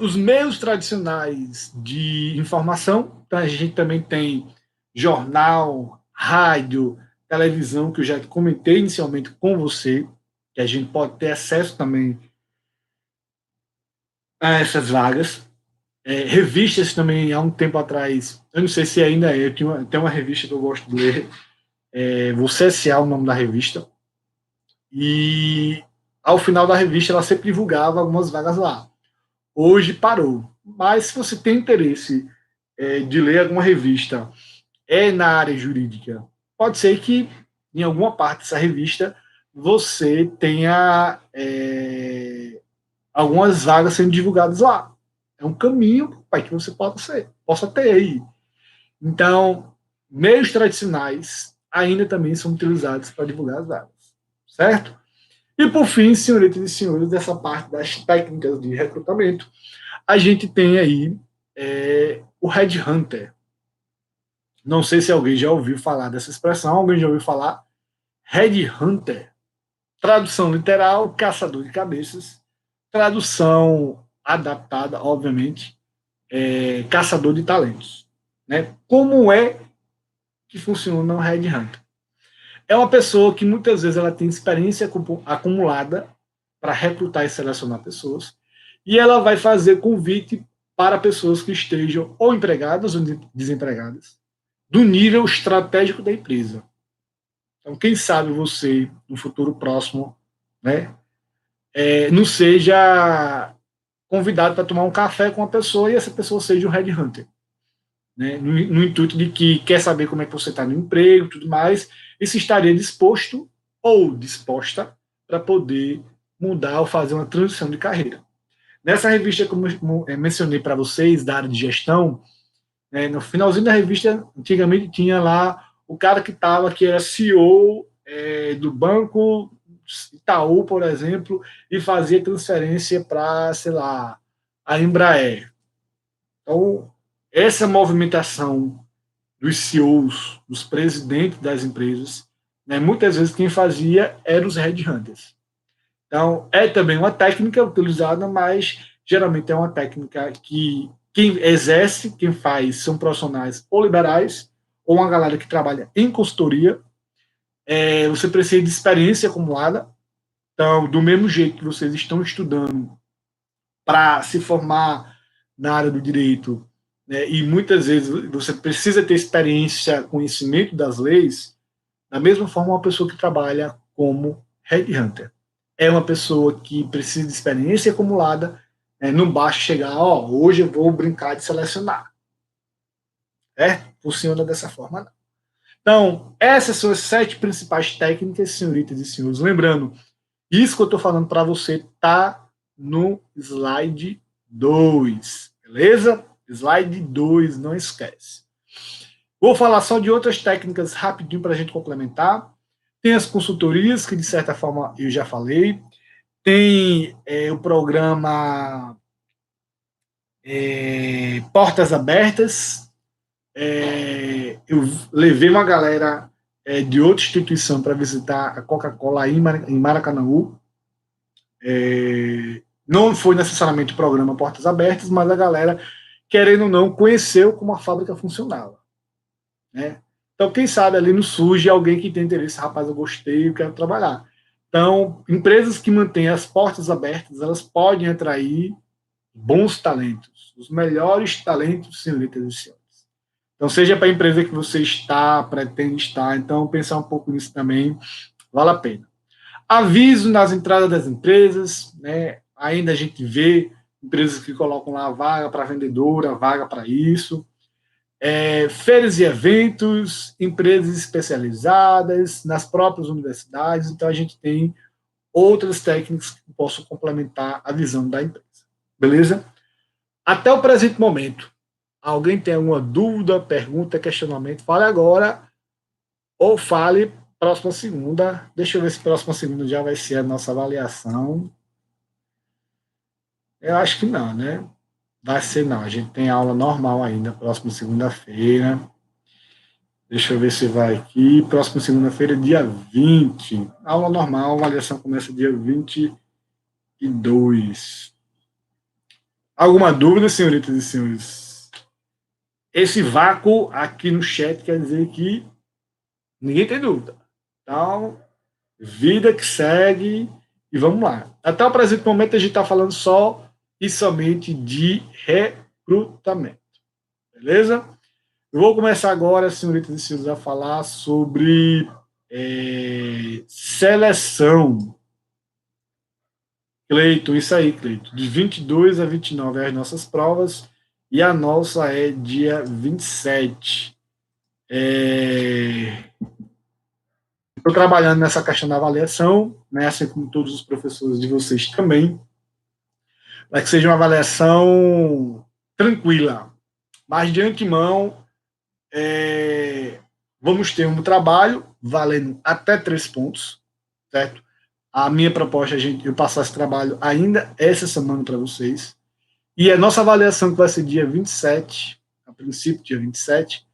Os meios tradicionais de informação, então a gente também tem jornal, rádio, televisão, que eu já comentei inicialmente com você, que a gente pode ter acesso também a essas vagas. Revistas também, há um tempo atrás, eu não sei se ainda é, tem uma revista que eu gosto de ler, Você S.A. o nome da revista, e ao final da revista ela sempre divulgava algumas vagas lá. Hoje parou, mas se você tem interesse de ler alguma revista na área jurídica, pode ser que em alguma parte dessa revista você tenha algumas vagas sendo divulgadas lá. É um caminho para que você possa ter aí. Então, meios tradicionais ainda também são utilizados para divulgar as vagas, certo? E por fim, senhoritas e senhores, dessa parte das técnicas de recrutamento, a gente tem aí o Headhunter. Não sei se alguém já ouviu falar dessa expressão, alguém já ouviu falar? Headhunter. Tradução literal, caçador de cabeças. Tradução adaptada, obviamente, caçador de talentos. Né? Como é que funciona o Headhunter? É uma pessoa que muitas vezes ela tem experiência acumulada para recrutar e selecionar pessoas, e ela vai fazer convite para pessoas que estejam ou empregadas ou desempregadas, do nível estratégico da empresa. Então, quem sabe você, no futuro próximo, né, não seja convidado para tomar um café com uma pessoa e essa pessoa seja um headhunter, né, no intuito de que quer saber como é que você está no emprego e tudo mais, e se estaria disposto ou disposta para poder mudar ou fazer uma transição de carreira. Nessa revista, como eu mencionei para vocês, da área de gestão, no finalzinho da revista, antigamente tinha lá o cara que era CEO do banco Itaú, por exemplo, e fazia transferência para, sei lá, a Embraer. Então, essa movimentação dos CEOs, dos presidentes das empresas, né, muitas vezes quem fazia eram os headhunters. Então, é também uma técnica utilizada, mas geralmente é uma técnica que quem exerce, quem faz, são profissionais ou liberais, ou uma galera que trabalha em consultoria. Você precisa de experiência acumulada. Então, do mesmo jeito que vocês estão estudando para se formar na área do direito, né, e muitas vezes você precisa ter experiência, conhecimento das leis, da mesma forma, uma pessoa que trabalha como headhunter é uma pessoa que precisa de experiência acumulada, Não basta chegar, hoje eu vou brincar de selecionar. Funciona dessa forma, não. Então, essas são as 7 principais técnicas, senhoritas e senhores. Lembrando, isso que eu estou falando para você está no slide 2, beleza? Slide 2, não esquece. Vou falar só de outras técnicas rapidinho para a gente complementar. Tem as consultorias, que de certa forma eu já falei. Tem o programa Portas Abertas. Eu levei uma galera de outra instituição para visitar a Coca-Cola em Maracanaú. Não foi necessariamente o programa Portas Abertas, mas a galera, querendo ou não, conheceu como a fábrica funcionava. Né? Então, quem sabe ali não surge alguém que tem interesse, rapaz, eu gostei, eu quero trabalhar. Então, empresas que mantêm as portas abertas, elas podem atrair bons talentos, os melhores talentos, senhoritas e senhores. Então, seja para a empresa que você está, pretende estar, então pensar um pouco nisso também vale a pena. Aviso nas entradas das empresas, né? Ainda a gente vê empresas que colocam lá vaga para vendedora, vaga para isso. Feiras e eventos, empresas especializadas, nas próprias universidades, então a gente tem outras técnicas que possam complementar a visão da empresa. Beleza? Até o presente momento, alguém tem alguma dúvida, pergunta, questionamento? Fale agora ou fale próxima segunda. Deixa eu ver se próxima segunda já vai ser a nossa avaliação. Eu acho que não, né? Vai ser não. A gente tem aula normal ainda, próxima segunda-feira. Deixa eu ver se vai aqui. Próxima segunda-feira, dia 20. Aula normal, a avaliação começa dia 22. Alguma dúvida, senhoritas e senhores? Esse vácuo aqui no chat quer dizer que ninguém tem dúvida. Então, vida que segue e vamos lá. Até o presente momento a gente está falando só e somente de recrutamento. Beleza? Eu vou começar agora, senhoritas e senhores, a falar sobre seleção. Cleiton, isso aí, Cleiton. De 22 a 29 é as nossas provas e a nossa é dia 27. Estou trabalhando nessa questão da avaliação, né, assim como todos os professores de vocês também, para que seja uma avaliação tranquila. Mas, de antemão, vamos ter um trabalho valendo até 3 pontos, certo? A minha proposta é eu passar esse trabalho ainda essa semana para vocês. E a nossa avaliação, que vai ser dia 27, a princípio, dia 27,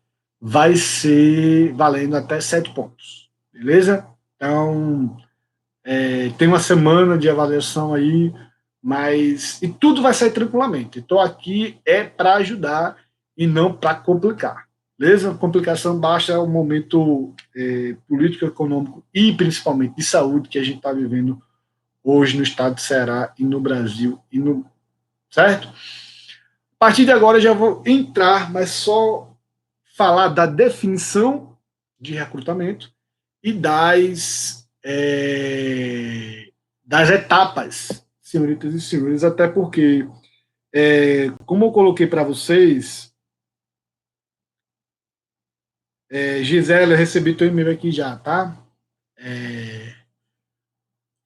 vai ser valendo até 7 pontos. Beleza? Então, tem uma semana de avaliação aí, mas. E tudo vai sair tranquilamente. Estou aqui para ajudar e não para complicar. Beleza? Complicação baixa o momento político, econômico e principalmente de saúde que a gente está vivendo hoje no estado de Ceará e no Brasil e no. Certo? A partir de agora eu já vou entrar, mas só falar da definição de recrutamento e das etapas, senhoritas e senhores, até porque, como eu coloquei para vocês, Gisele, eu recebi teu e-mail aqui já, tá?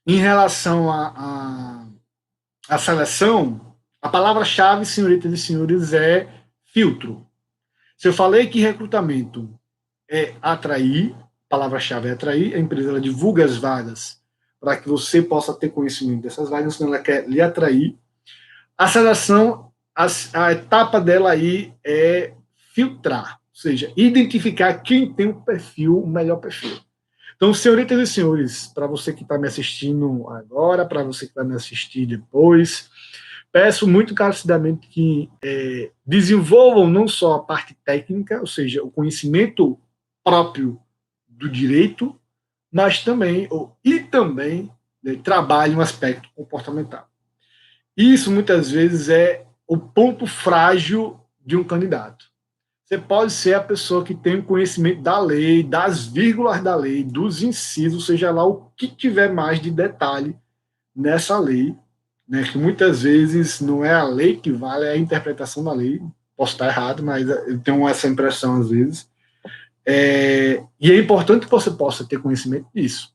Em relação à seleção, a palavra-chave, senhoritas e senhores, é filtro. Se eu falei que recrutamento é atrair, a palavra-chave é atrair, a empresa ela divulga as vagas para que você possa ter conhecimento dessas vagas, senão ela quer lhe atrair. A seleção, a etapa dela aí é filtrar, ou seja, identificar quem tem o melhor perfil. Então, senhoritas e senhores, para você que está me assistindo agora, para você que vai me assistir depois, peço muito encarecidamente que desenvolvam não só a parte técnica, ou seja, o conhecimento próprio do direito, mas também, trabalhem um aspecto comportamental. Isso, muitas vezes, é o ponto frágil de um candidato. Você pode ser a pessoa que tem o conhecimento da lei, das vírgulas da lei, dos incisos, seja lá o que tiver mais de detalhe nessa lei, né, que muitas vezes não é a lei que vale, é a interpretação da lei. Posso estar errado, mas eu tenho essa impressão às vezes. E é importante que você possa ter conhecimento disso,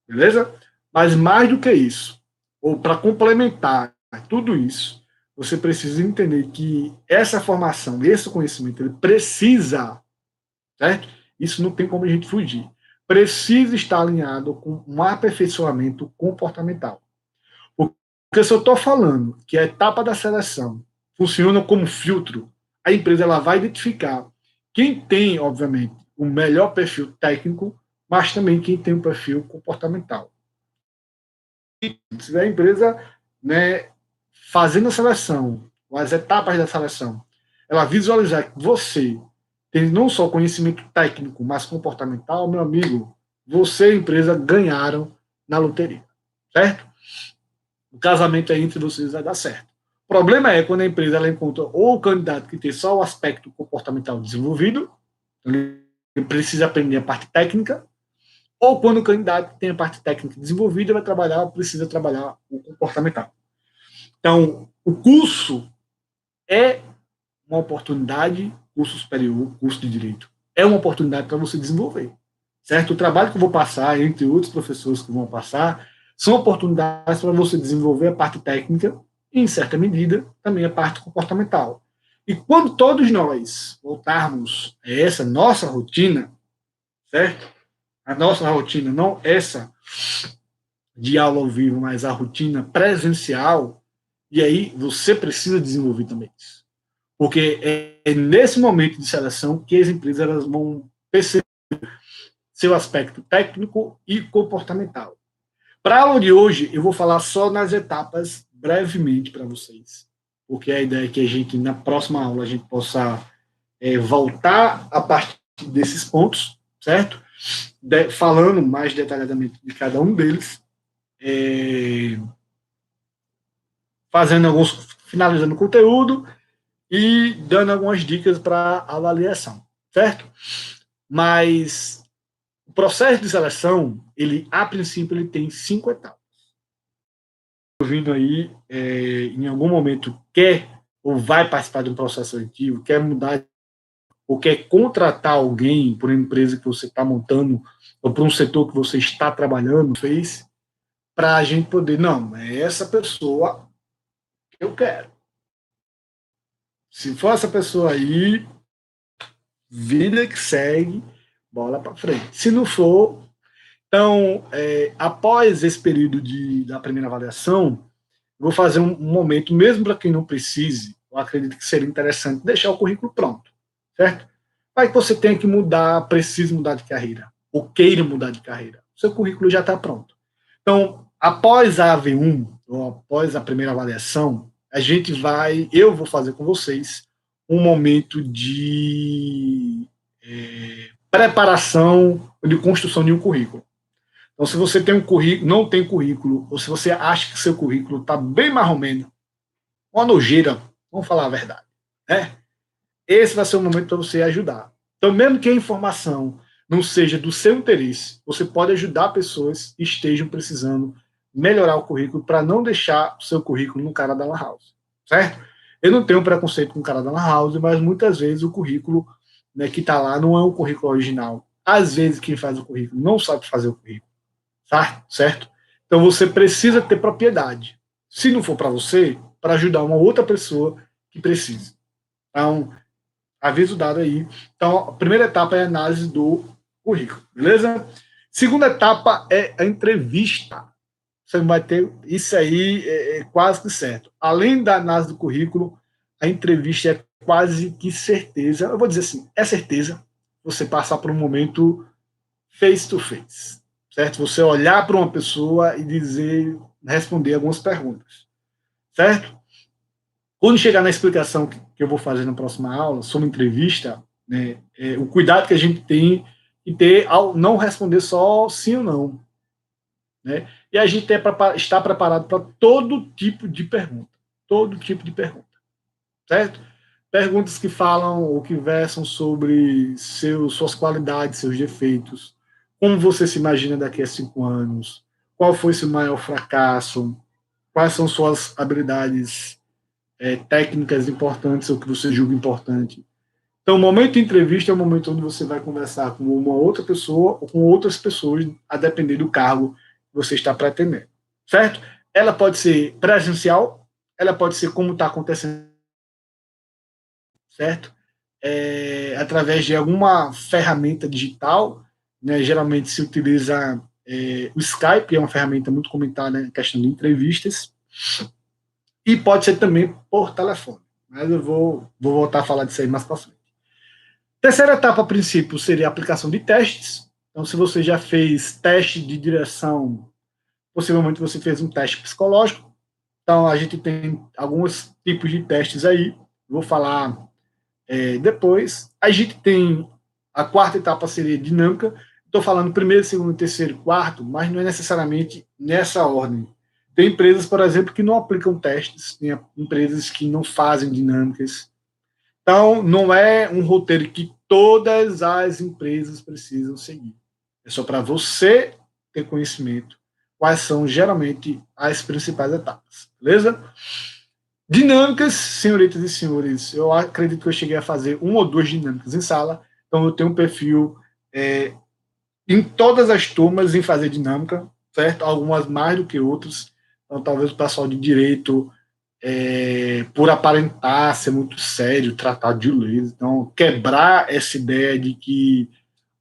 beleza? Mas mais do que isso, ou para complementar tudo isso, você precisa entender que essa formação, esse conhecimento, ele precisa, certo? Isso não tem como a gente fugir. Precisa estar alinhado com um aperfeiçoamento comportamental. Porque se eu estou falando que a etapa da seleção funciona como filtro, a empresa ela vai identificar quem tem, obviamente, o melhor perfil técnico, mas também quem tem o perfil comportamental. Se a empresa, né, fazendo a seleção, as etapas da seleção, ela visualizar que você tem não só conhecimento técnico, mas comportamental, meu amigo, você e a empresa ganharam na loteria, certo? O casamento aí entre vocês vai dar certo. O problema é quando a empresa ela encontra ou o candidato que tem só o aspecto comportamental desenvolvido, ele precisa aprender a parte técnica, ou quando o candidato tem a parte técnica desenvolvida, vai trabalhar, precisa trabalhar o comportamental. Então, o curso é uma oportunidade, curso superior, curso de direito, é uma oportunidade para você desenvolver, certo? O trabalho que eu vou passar, entre outros professores que vão passar, são oportunidades para você desenvolver a parte técnica e, em certa medida, também a parte comportamental. E quando todos nós voltarmos a essa nossa rotina, certo? A nossa rotina, não essa de aula ao vivo, mas a rotina presencial, e aí você precisa desenvolver também isso. Porque é nesse momento de seleção que as empresas elas vão perceber seu aspecto técnico e comportamental. Para a aula de hoje, eu vou falar só nas etapas brevemente para vocês, porque a ideia é que a gente, na próxima aula, a gente possa voltar a partir desses pontos, certo? Falando mais detalhadamente de cada um deles, fazendo alguns, finalizando o conteúdo e dando algumas dicas para avaliação, certo? Mas o processo de seleção, ele a princípio, ele tem 5 etapas. Ouvindo aí, em algum momento quer ou vai participar de um processo seletivo, quer mudar ou quer contratar alguém por uma empresa que você está montando ou por um setor que você está trabalhando, fez para a gente poder, não, é essa pessoa que eu quero. Se for essa pessoa aí, vida que segue, bola para frente. Se não for, então, após esse período da primeira avaliação, vou fazer um momento, mesmo para quem não precise, eu acredito que seria interessante deixar o currículo pronto, certo? Vai que você tenha que mudar, precisa mudar de carreira, ou queira mudar de carreira. Seu currículo já está pronto. Então, após a AV1, ou após a primeira avaliação, eu vou fazer com vocês um momento de preparação, de construção de um currículo. Então, se você tem um currículo, não tem currículo, ou se você acha que seu currículo está bem marromeno, uma nojeira, vamos falar a verdade, né? Esse vai ser o momento para você ajudar. Então, mesmo que a informação não seja do seu interesse, você pode ajudar pessoas que estejam precisando melhorar o currículo para não deixar o seu currículo no cara da Lan House, certo? Eu não tenho preconceito com o cara da Lan House, mas muitas vezes o currículo, né, que está lá não é um currículo original. Às vezes quem faz o currículo não sabe fazer o currículo, tá? Certo? Então você precisa ter propriedade. Se não for para você, para ajudar uma outra pessoa que precisa. Então, aviso dado aí. Então, a primeira etapa é a análise do currículo, beleza? Segunda etapa é a entrevista. Você vai ter isso aí quase que certo. Além da análise do currículo, a entrevista é quase que certeza. Eu vou dizer assim, é certeza você passar por um momento face to face, certo? Você olhar para uma pessoa e dizer, responder algumas perguntas, certo? Quando chegar na explicação que eu vou fazer na próxima aula sobre entrevista, né, o cuidado que a gente tem e ter ao não responder só sim ou não, né? E a gente está preparado para todo tipo de pergunta, certo? Perguntas que falam ou que versam sobre suas qualidades, seus defeitos, como você se imagina daqui a 5 anos, qual foi seu maior fracasso, quais são suas habilidades técnicas importantes ou que você julga importante. Então, o momento de entrevista é o momento onde você vai conversar com uma outra pessoa ou com outras pessoas, a depender do cargo que você está pretendendo, certo? Ela pode ser presencial, ela pode ser como está acontecendo, certo? Através de alguma ferramenta digital, né? Geralmente se utiliza o Skype, é uma ferramenta muito comentada em questão de entrevistas, e pode ser também por telefone. Mas eu vou voltar a falar disso aí mais para frente. Terceira etapa, a princípio, seria a aplicação de testes. Então, se você já fez teste de direção, possivelmente você fez um teste psicológico. Então, a gente tem alguns tipos de testes aí. Vou falar depois. A gente tem a quarta etapa, seria dinâmica. Estou falando primeiro, segundo, terceiro, quarto, mas não é necessariamente nessa ordem. Tem empresas, por exemplo, que não aplicam testes, tem empresas que não fazem dinâmicas. Então, não é um roteiro que todas as empresas precisam seguir. É só para você ter conhecimento quais são geralmente as principais etapas, beleza? Dinâmicas, senhoritas e senhores, eu acredito que eu cheguei a fazer uma ou duas dinâmicas em sala, então eu tenho um perfil em todas as turmas em fazer dinâmica, certo? Algumas mais do que outras, então talvez o pessoal de direito por aparentar ser muito sério, tratar de leis. Então, quebrar essa ideia de que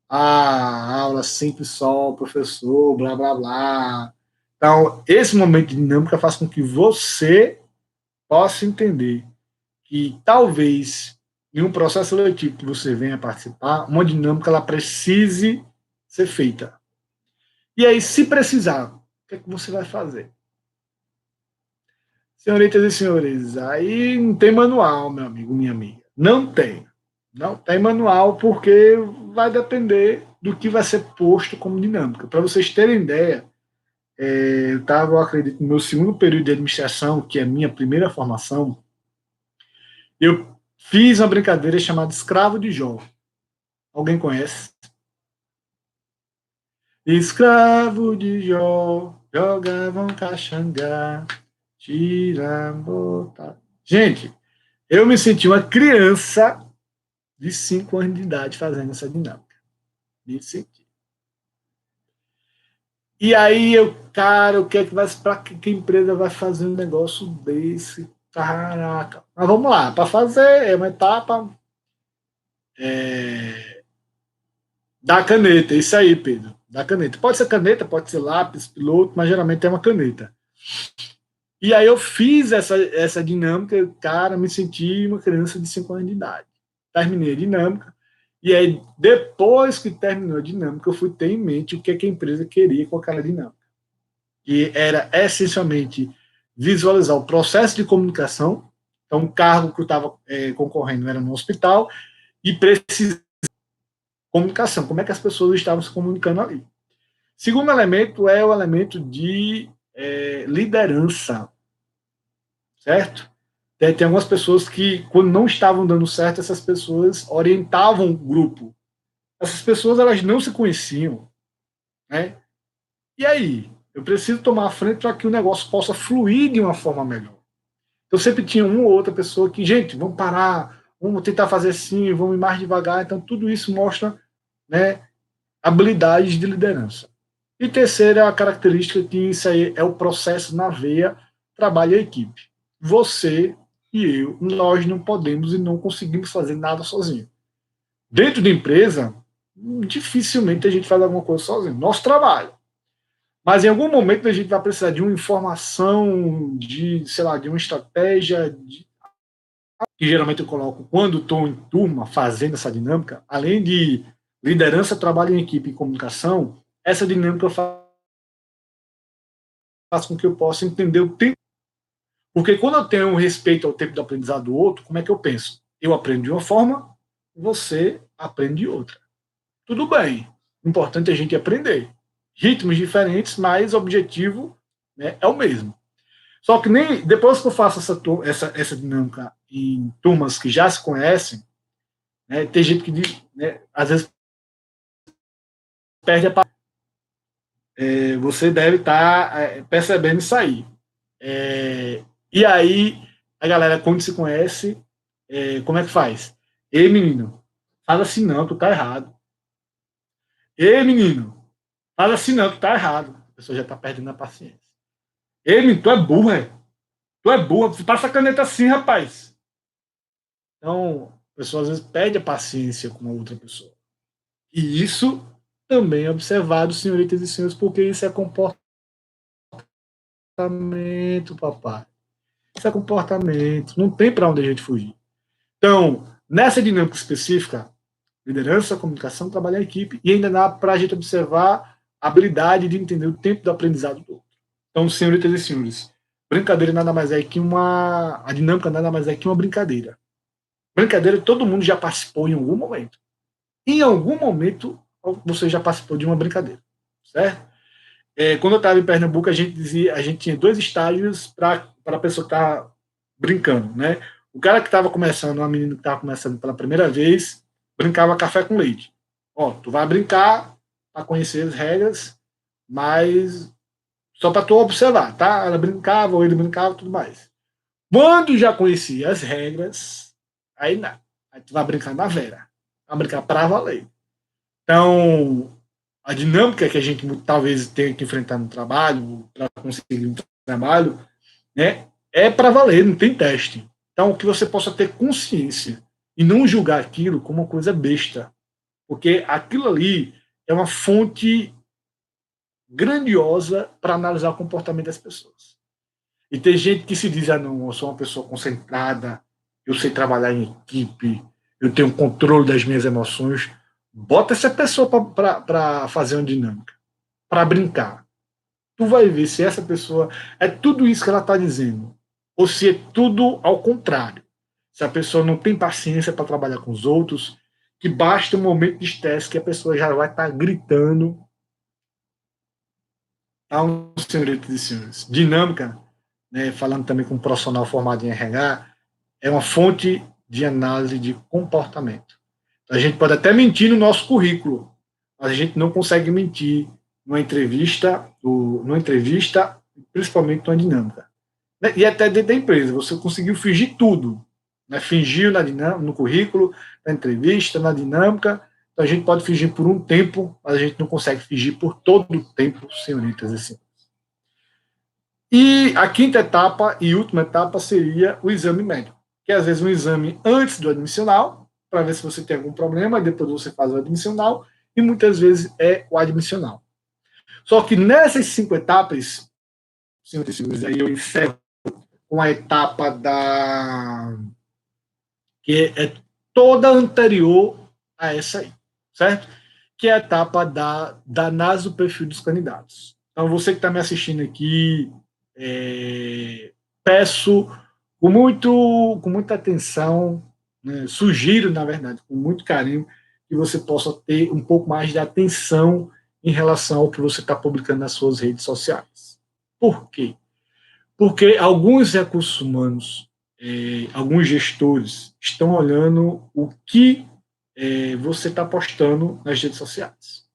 a aula sempre só o professor, blá, blá, blá. Então, esse momento de dinâmica faz com que você possa entender que talvez em um processo seletivo que você venha participar, uma dinâmica ela precise ser feita. E aí, se precisar, o que é que você vai fazer? Senhoritas e senhores, aí não tem manual, meu amigo, minha amiga. Não tem. Não tem manual porque vai depender do que vai ser posto como dinâmica. Para vocês terem ideia, eu estava, eu acredito, no meu segundo período de administração, que é a minha primeira formação, eu fiz uma brincadeira chamada Escravo de Jó. Alguém conhece? Escravo de Jó, jogavam caxangá, tirambota. Gente, eu me senti uma criança de 5 anos de idade fazendo essa dinâmica. Me senti. E aí cara, o que é que vai, para que a empresa vai fazer um negócio desse? Caraca. Mas vamos lá, para fazer é uma etapa da caneta, isso aí, Pedro. Da caneta. Pode ser caneta, pode ser lápis, piloto, mas geralmente é uma caneta. E aí eu fiz essa dinâmica, cara, me senti uma criança de 5 anos de idade. Terminei a dinâmica, e aí depois que terminou a dinâmica, eu fui ter em mente o que, é que a empresa queria com aquela dinâmica. Que era essencialmente visualizar o processo de comunicação, então o cargo que eu estava concorrendo era no hospital, e precisar comunicação, como é que as pessoas estavam se comunicando ali. Segundo elemento é o elemento de liderança, certo? Tem algumas pessoas que, quando não estavam dando certo, essas pessoas orientavam o grupo. Essas pessoas, elas não se conheciam, né? E aí? Eu preciso tomar a frente para que o negócio possa fluir de uma forma melhor. Eu sempre tinha uma ou outra pessoa que, gente, vamos parar, vamos tentar fazer assim, vamos ir mais devagar. Então, tudo isso mostra, né, habilidades de liderança. E terceira, a característica que isso aí é o processo na veia, trabalho em equipe. Você e eu, nós não podemos e não conseguimos fazer nada sozinho. Dentro da empresa, dificilmente a gente faz alguma coisa sozinho. Nosso trabalho. Mas em algum momento a gente vai precisar de uma informação, de, sei lá, de uma estratégia, que geralmente eu coloco quando estou em turma fazendo essa dinâmica, além de liderança, trabalho em equipe e comunicação, essa dinâmica faz com que eu possa entender o tempo. Porque quando eu tenho respeito ao tempo do aprendizado do outro, como é que eu penso? Eu aprendo de uma forma, você aprende de outra. Tudo bem. O importante é a gente aprender. Ritmos diferentes, mas o objetivo, né, é o mesmo. Só que nem depois que eu faço essa dinâmica em turmas que já se conhecem, né, tem gente que diz, né, às vezes perde a você deve estar percebendo isso aí. E aí, a galera, quando se conhece, como é que faz? Ei, menino, fala assim não, tu tá errado. Ei, menino, fala assim não, tu tá errado. A pessoa já tá perdendo a paciência. Ei, menino, tu é burro, é? Tu é burro, passa a caneta assim, rapaz. Então, a pessoa às vezes perde a paciência com a outra pessoa. E isso também é observado, senhoritas e senhores, porque isso é comportamento, papai. Isso é comportamento. Não tem para onde a gente fugir. Então, nessa dinâmica específica, liderança, comunicação, trabalhar em equipe, e ainda dá para a gente observar a habilidade de entender o tempo do aprendizado do outro. Então, senhoritas e senhores, brincadeira nada mais é que a dinâmica nada mais é que uma brincadeira. Brincadeira, todo mundo já participou em algum momento. Em algum momento, você já participou de uma brincadeira, certo? Quando eu estava em Pernambuco, a gente tinha dois estágios para a pessoa estar tá brincando, né? O cara que estava começando, uma menina que estava começando pela primeira vez, brincava café com leite. Ó, tu vai brincar para conhecer as regras, mas só para tu observar, tá? Ela brincava, ou ele brincava, tudo mais. Quando já conhecia as regras, aí não. Aí tu vai brincar na vera. Vai brincar para valer. Então, a dinâmica que a gente talvez tenha que enfrentar no trabalho, para conseguir um trabalho, né, é para valer, não tem teste. Então, que você possa ter consciência e não julgar aquilo como uma coisa besta, porque aquilo ali é uma fonte grandiosa para analisar o comportamento das pessoas. E tem gente que se diz, ah, não, eu sou uma pessoa concentrada, eu sei trabalhar em equipe, eu tenho controle das minhas emoções. Bota essa pessoa para fazer uma dinâmica, para brincar. Tu vai ver se essa pessoa é tudo isso que ela está dizendo, ou se é tudo ao contrário. Se a pessoa não tem paciência para trabalhar com os outros, que basta um momento de estresse que a pessoa já vai estar gritando. Então, senhoritas e senhores, dinâmica, né, falando também com um profissional formado em RH, é uma fonte de análise de comportamento. A gente pode até mentir no nosso currículo, mas a gente não consegue mentir numa entrevista, principalmente numa dinâmica. E até dentro da empresa, você conseguiu fingir tudo. Né? Fingiu no currículo, na entrevista, na dinâmica. Então a gente pode fingir por um tempo, mas a gente não consegue fingir por todo o tempo, senhoritas e senhores. E a quinta etapa e última etapa seria o exame médico, que é às vezes um exame antes do admissional, para ver se você tem algum problema, e depois você faz o admissional, e muitas vezes é o admissional. Só que nessas 5 etapas, senhores e senhores, aí eu encerro com a etapa que é toda anterior a essa aí, certo? Que é a etapa da análise do perfil dos candidatos. Então, você que está me assistindo aqui, peço com muita atenção, né, sugiro, na verdade, com muito carinho, que você possa ter um pouco mais de atenção em relação ao que você está publicando nas suas redes sociais. Por quê? Porque alguns recursos humanos, alguns gestores, estão olhando o que você está postando nas redes sociais.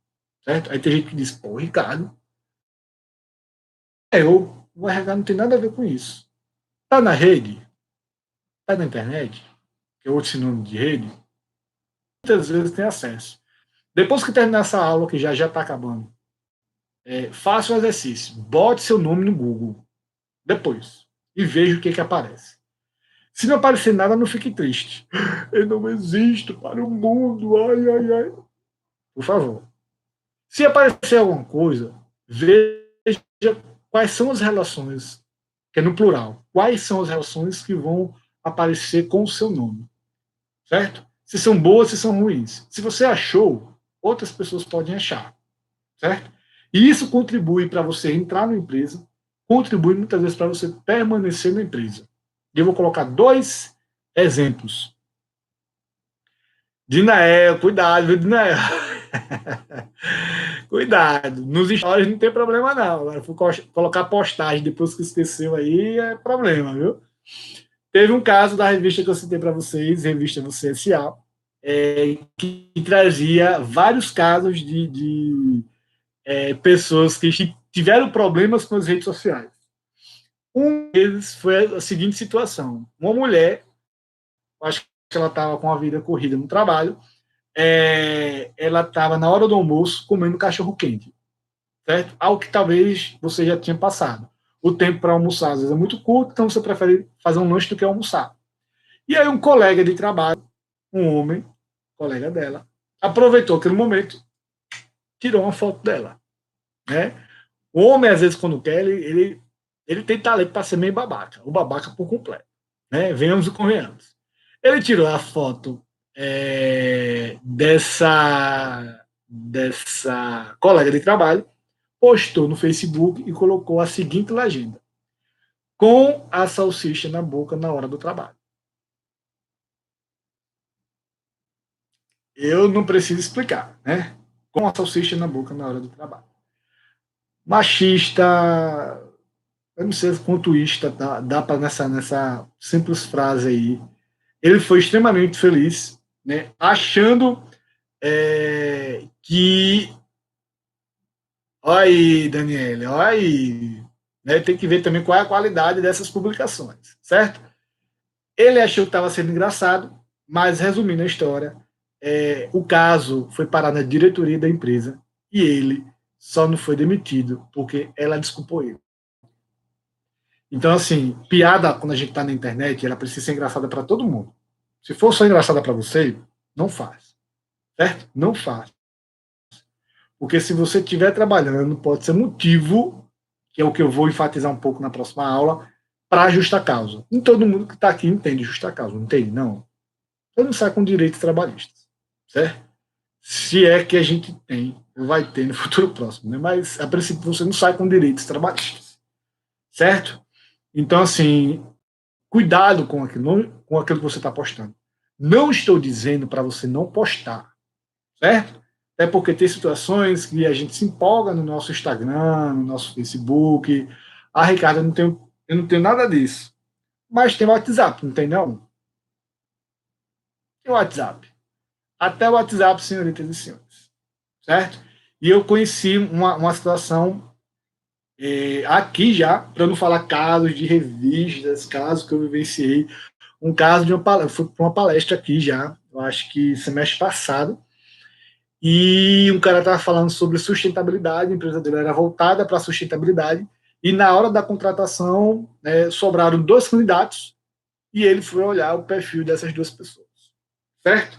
Certo? Aí tem gente que diz, pô, Ricardo, o RH não tem nada a ver com isso. Está na rede, está na internet, que é outro sinônimo de rede, muitas vezes tem acesso. Depois que terminar essa aula, que já está acabando, faça o exercício, bote seu nome no Google, depois, e veja o que aparece. Se não aparecer nada, não fique triste. Eu não existo para o mundo, ai, ai, ai. Por favor. Se aparecer alguma coisa, veja quais são as relações, que é no plural, quais são as relações que vão aparecer com o seu nome, certo? Se são boas, se são ruins. Se você achou, outras pessoas podem achar, certo? E isso contribui para você entrar na empresa, contribui muitas vezes para você permanecer na empresa. E eu vou colocar 2 exemplos. Dinael, cuidado, viu, Dinael? Cuidado. Nos stories não tem problema, não. Agora, colocar postagem depois que esqueceu aí é problema, viu? Teve um caso da revista que eu citei para vocês, revista Você S.A., que trazia vários casos de pessoas que tiveram problemas com as redes sociais. Um deles foi a seguinte situação: uma mulher, acho que ela estava com a vida corrida no trabalho, ela estava na hora do almoço comendo cachorro quente, certo? Algo que talvez você já tinha passado. O tempo para almoçar às vezes é muito curto, então você prefere fazer um lanche do que almoçar. E aí um colega de trabalho, um homem, colega dela, aproveitou aquele momento, tirou uma foto dela, né? O homem, às vezes, quando quer, ele tem talento para ser meio babaca, o babaca por completo, né? Venhamos e convenhamos. Ele tirou a foto dessa colega de trabalho, postou no Facebook e colocou a seguinte legenda: com a salsicha na boca na hora do trabalho. Eu não preciso explicar, né? Com a salsicha na boca na hora do trabalho. Machista, eu não sei quanto isto dá para nessa simples frase aí. Ele foi extremamente feliz, né? Achando que. Olha aí, Daniele, olha aí. Né? Tem que ver também qual é a qualidade dessas publicações, certo? Ele achou que estava sendo engraçado, mas resumindo a história, o caso foi parar na diretoria da empresa e ele só não foi demitido porque ela desculpou ele. Então, assim, piada, quando a gente está na internet, ela precisa ser engraçada para todo mundo. Se for só engraçada para você, não faz. Certo? Não faz. Porque se você estiver trabalhando, pode ser motivo, que é o que eu vou enfatizar um pouco na próxima aula, para justa causa. Nem todo mundo que está aqui entende justa causa, não entende? Não. Você não sai com direitos trabalhistas. Certo? Se é que a gente tem, vai ter no futuro próximo. Né? Mas, a princípio, você não sai com direitos trabalhistas. Certo? Então, assim, cuidado com aquilo que você está postando. Não estou dizendo para você não postar, certo? Até porque tem situações que a gente se empolga no nosso Instagram, no nosso Facebook. Ah, Ricardo, eu não tenho nada disso. Mas tem o WhatsApp, não tem não? Tem o WhatsApp. Até o WhatsApp, senhoritas e senhores. Certo? E eu conheci uma situação aqui já, para não falar casos de revistas, casos que eu vivenciei, um caso de fui para uma palestra aqui já, eu acho que semestre passado, e um cara estava falando sobre sustentabilidade, a empresa dele era voltada para a sustentabilidade, e na hora da contratação, né, sobraram dois candidatos, e ele foi olhar o perfil dessas duas pessoas, certo?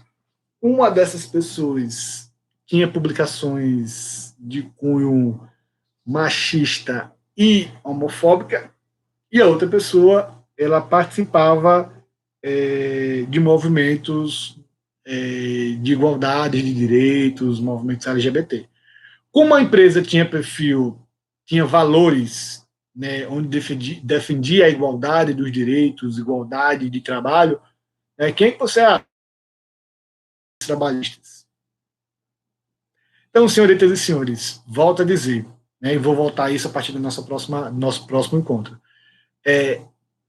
Uma dessas pessoas tinha publicações de cunho machista e homofóbica, e a outra pessoa, ela participava de movimentos de igualdade de direitos, movimentos LGBT. Como a empresa tinha perfil, tinha valores, né, onde defendia a igualdade dos direitos, igualdade de trabalho, quem que você acha? Trabalhistas. Então, senhoritas e senhores, volto a dizer, né, e vou voltar a isso a partir do nosso próximo encontro.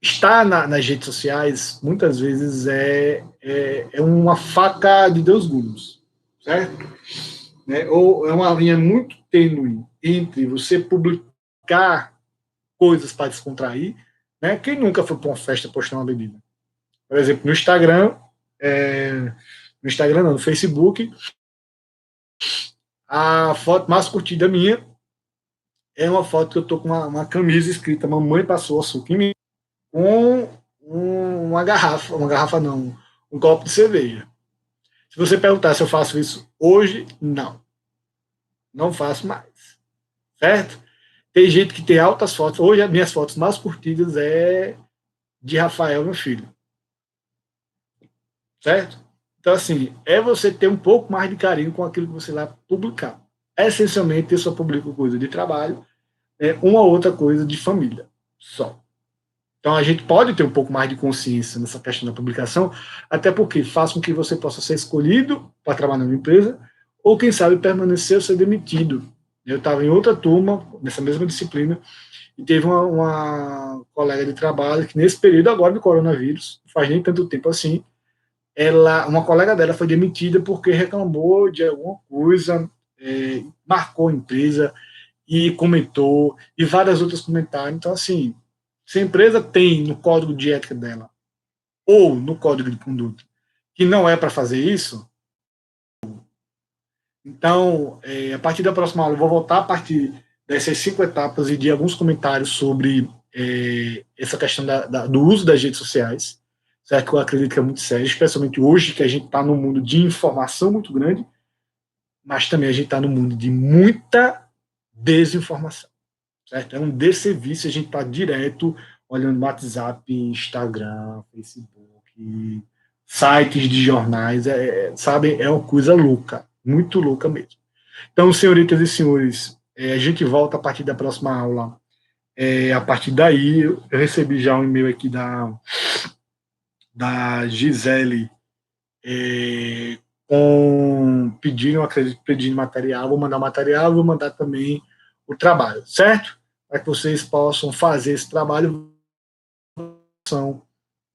Estar nas redes sociais, muitas vezes, é uma faca de dois gumes, certo? Né? Ou é uma linha muito tênue entre você publicar coisas para descontrair, né? Quem nunca foi para uma festa postar uma bebida? Por exemplo, no Instagram, no Instagram não, no Facebook, a foto mais curtida minha é uma foto que eu tô com uma camisa escrita Mamãe passou açúcar em mim, com uma garrafa não, um copo de cerveja. Se você perguntar se eu faço isso hoje, não faço mais, certo? Tem gente que tem altas fotos. Hoje as minhas fotos mais curtidas é de Rafael, meu filho, certo? Então, assim, é você ter um pouco mais de carinho com aquilo que você vai publicar. Essencialmente, eu só publico coisa de trabalho, uma ou outra coisa de família, só. Então, a gente pode ter um pouco mais de consciência nessa questão da publicação, até porque faz com que você possa ser escolhido para trabalhar numa empresa, ou, quem sabe, permanecer ou ser demitido. Eu estava em outra turma, nessa mesma disciplina, e teve uma colega de trabalho que, nesse período agora do coronavírus, não faz nem tanto tempo assim, uma colega dela foi demitida porque reclamou de alguma coisa, marcou a empresa e comentou, e várias outras comentários. Então, assim, Se a empresa tem no código de ética dela ou no código de conduta que não é para fazer isso, então, a partir da próxima aula, eu vou voltar a partir dessas 5 etapas e de alguns comentários sobre essa questão do uso das redes sociais, certo? Que eu acredito que é muito sério, especialmente hoje, que a gente está num mundo de informação muito grande, mas também a gente está num mundo de muita desinformação, certo? É um desserviço a gente estar direto olhando WhatsApp, Instagram, Facebook, sites de jornais, sabe? É uma coisa louca, muito louca mesmo. Então, senhoritas e senhores, a gente volta a partir da próxima aula. A partir daí, eu recebi já um e-mail aqui da Gisele pedindo, acredito, pedindo material. Vou mandar o material, vou mandar também o trabalho, certo? Para que vocês possam fazer esse trabalho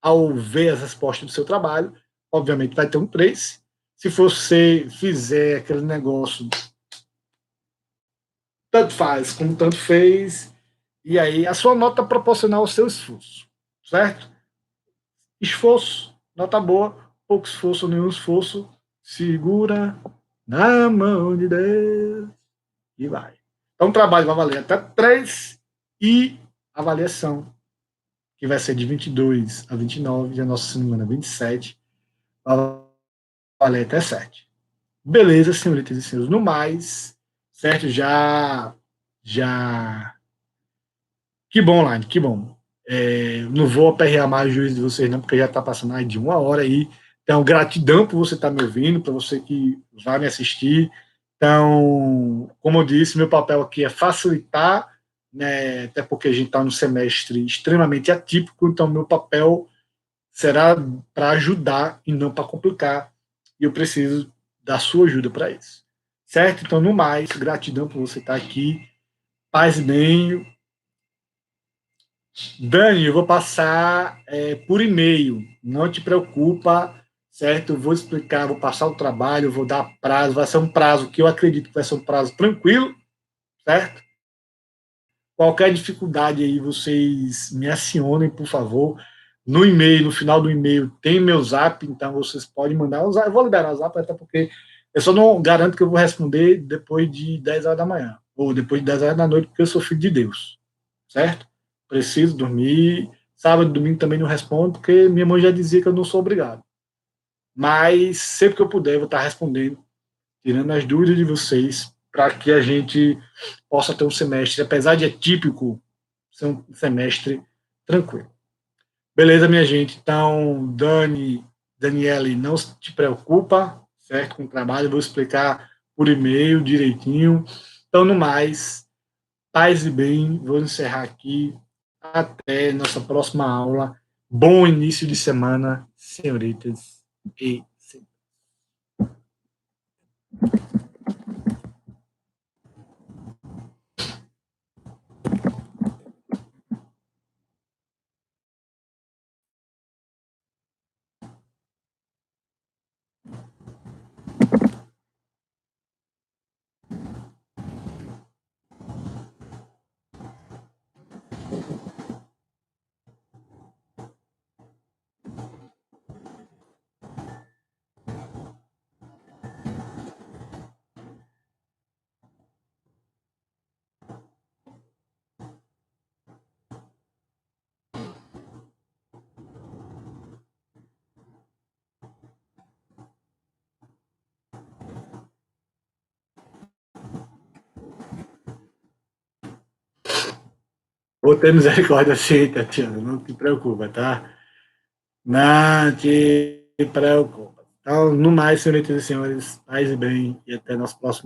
ao ver as respostas do seu trabalho. Obviamente vai ter um trace. Se você fizer aquele negócio tanto faz como tanto fez, e aí a sua nota proporcional ao seu esforço, certo? Esforço, nota boa, pouco esforço, nenhum esforço, segura na mão de Deus e vai. Então o trabalho vai valer até 3 e a avaliação, que vai ser de 22 a 29, e a nossa semana 27, vai valer até 7. Beleza, senhoritas e senhores, no mais, certo? Já Que bom, Line, que bom. Não vou aperrear mais o juízo de vocês, não, porque já está passando mais de 1 hora aí. Então, gratidão por você estar me ouvindo, para você que vai me assistir. Então, como eu disse, meu papel aqui é facilitar, né, até porque a gente está no semestre extremamente atípico, então meu papel será para ajudar e não para complicar. E eu preciso da sua ajuda para isso. Certo? Então, no mais, gratidão por você estar aqui. Paz e bem. Dani, eu vou passar por e-mail, não te preocupa, certo? Eu vou explicar, vou passar o trabalho, vou dar prazo, vai ser um prazo que eu acredito que vai ser um prazo tranquilo, certo? Qualquer dificuldade aí, vocês me acionem, por favor. No e-mail, no final do e-mail, tem meu zap, então vocês podem mandar o zap. Eu vou liberar o zap, até porque eu só não garanto que eu vou responder depois de 10 horas da manhã, ou depois de 10 horas da noite, porque eu sou filho de Deus, certo? Preciso dormir. Sábado e domingo também não respondo, porque minha mãe já dizia que eu não sou obrigado. Mas sempre que eu puder, eu vou estar respondendo, tirando as dúvidas de vocês, para que a gente possa ter um semestre, apesar de atípico, ser um semestre tranquilo. Beleza, minha gente? Então, Daniele, não te preocupa, certo? Com o trabalho, eu vou explicar por e-mail direitinho. Então, no mais, paz e bem, vou encerrar aqui. Até nossa próxima aula. Bom início de semana, senhoritas e senhores. Vou ter misericórdia sim, Tatiana, não te preocupa, tá? Não te preocupa. Então, no mais, senhoritas e senhores, paz e bem, e até nosso próximo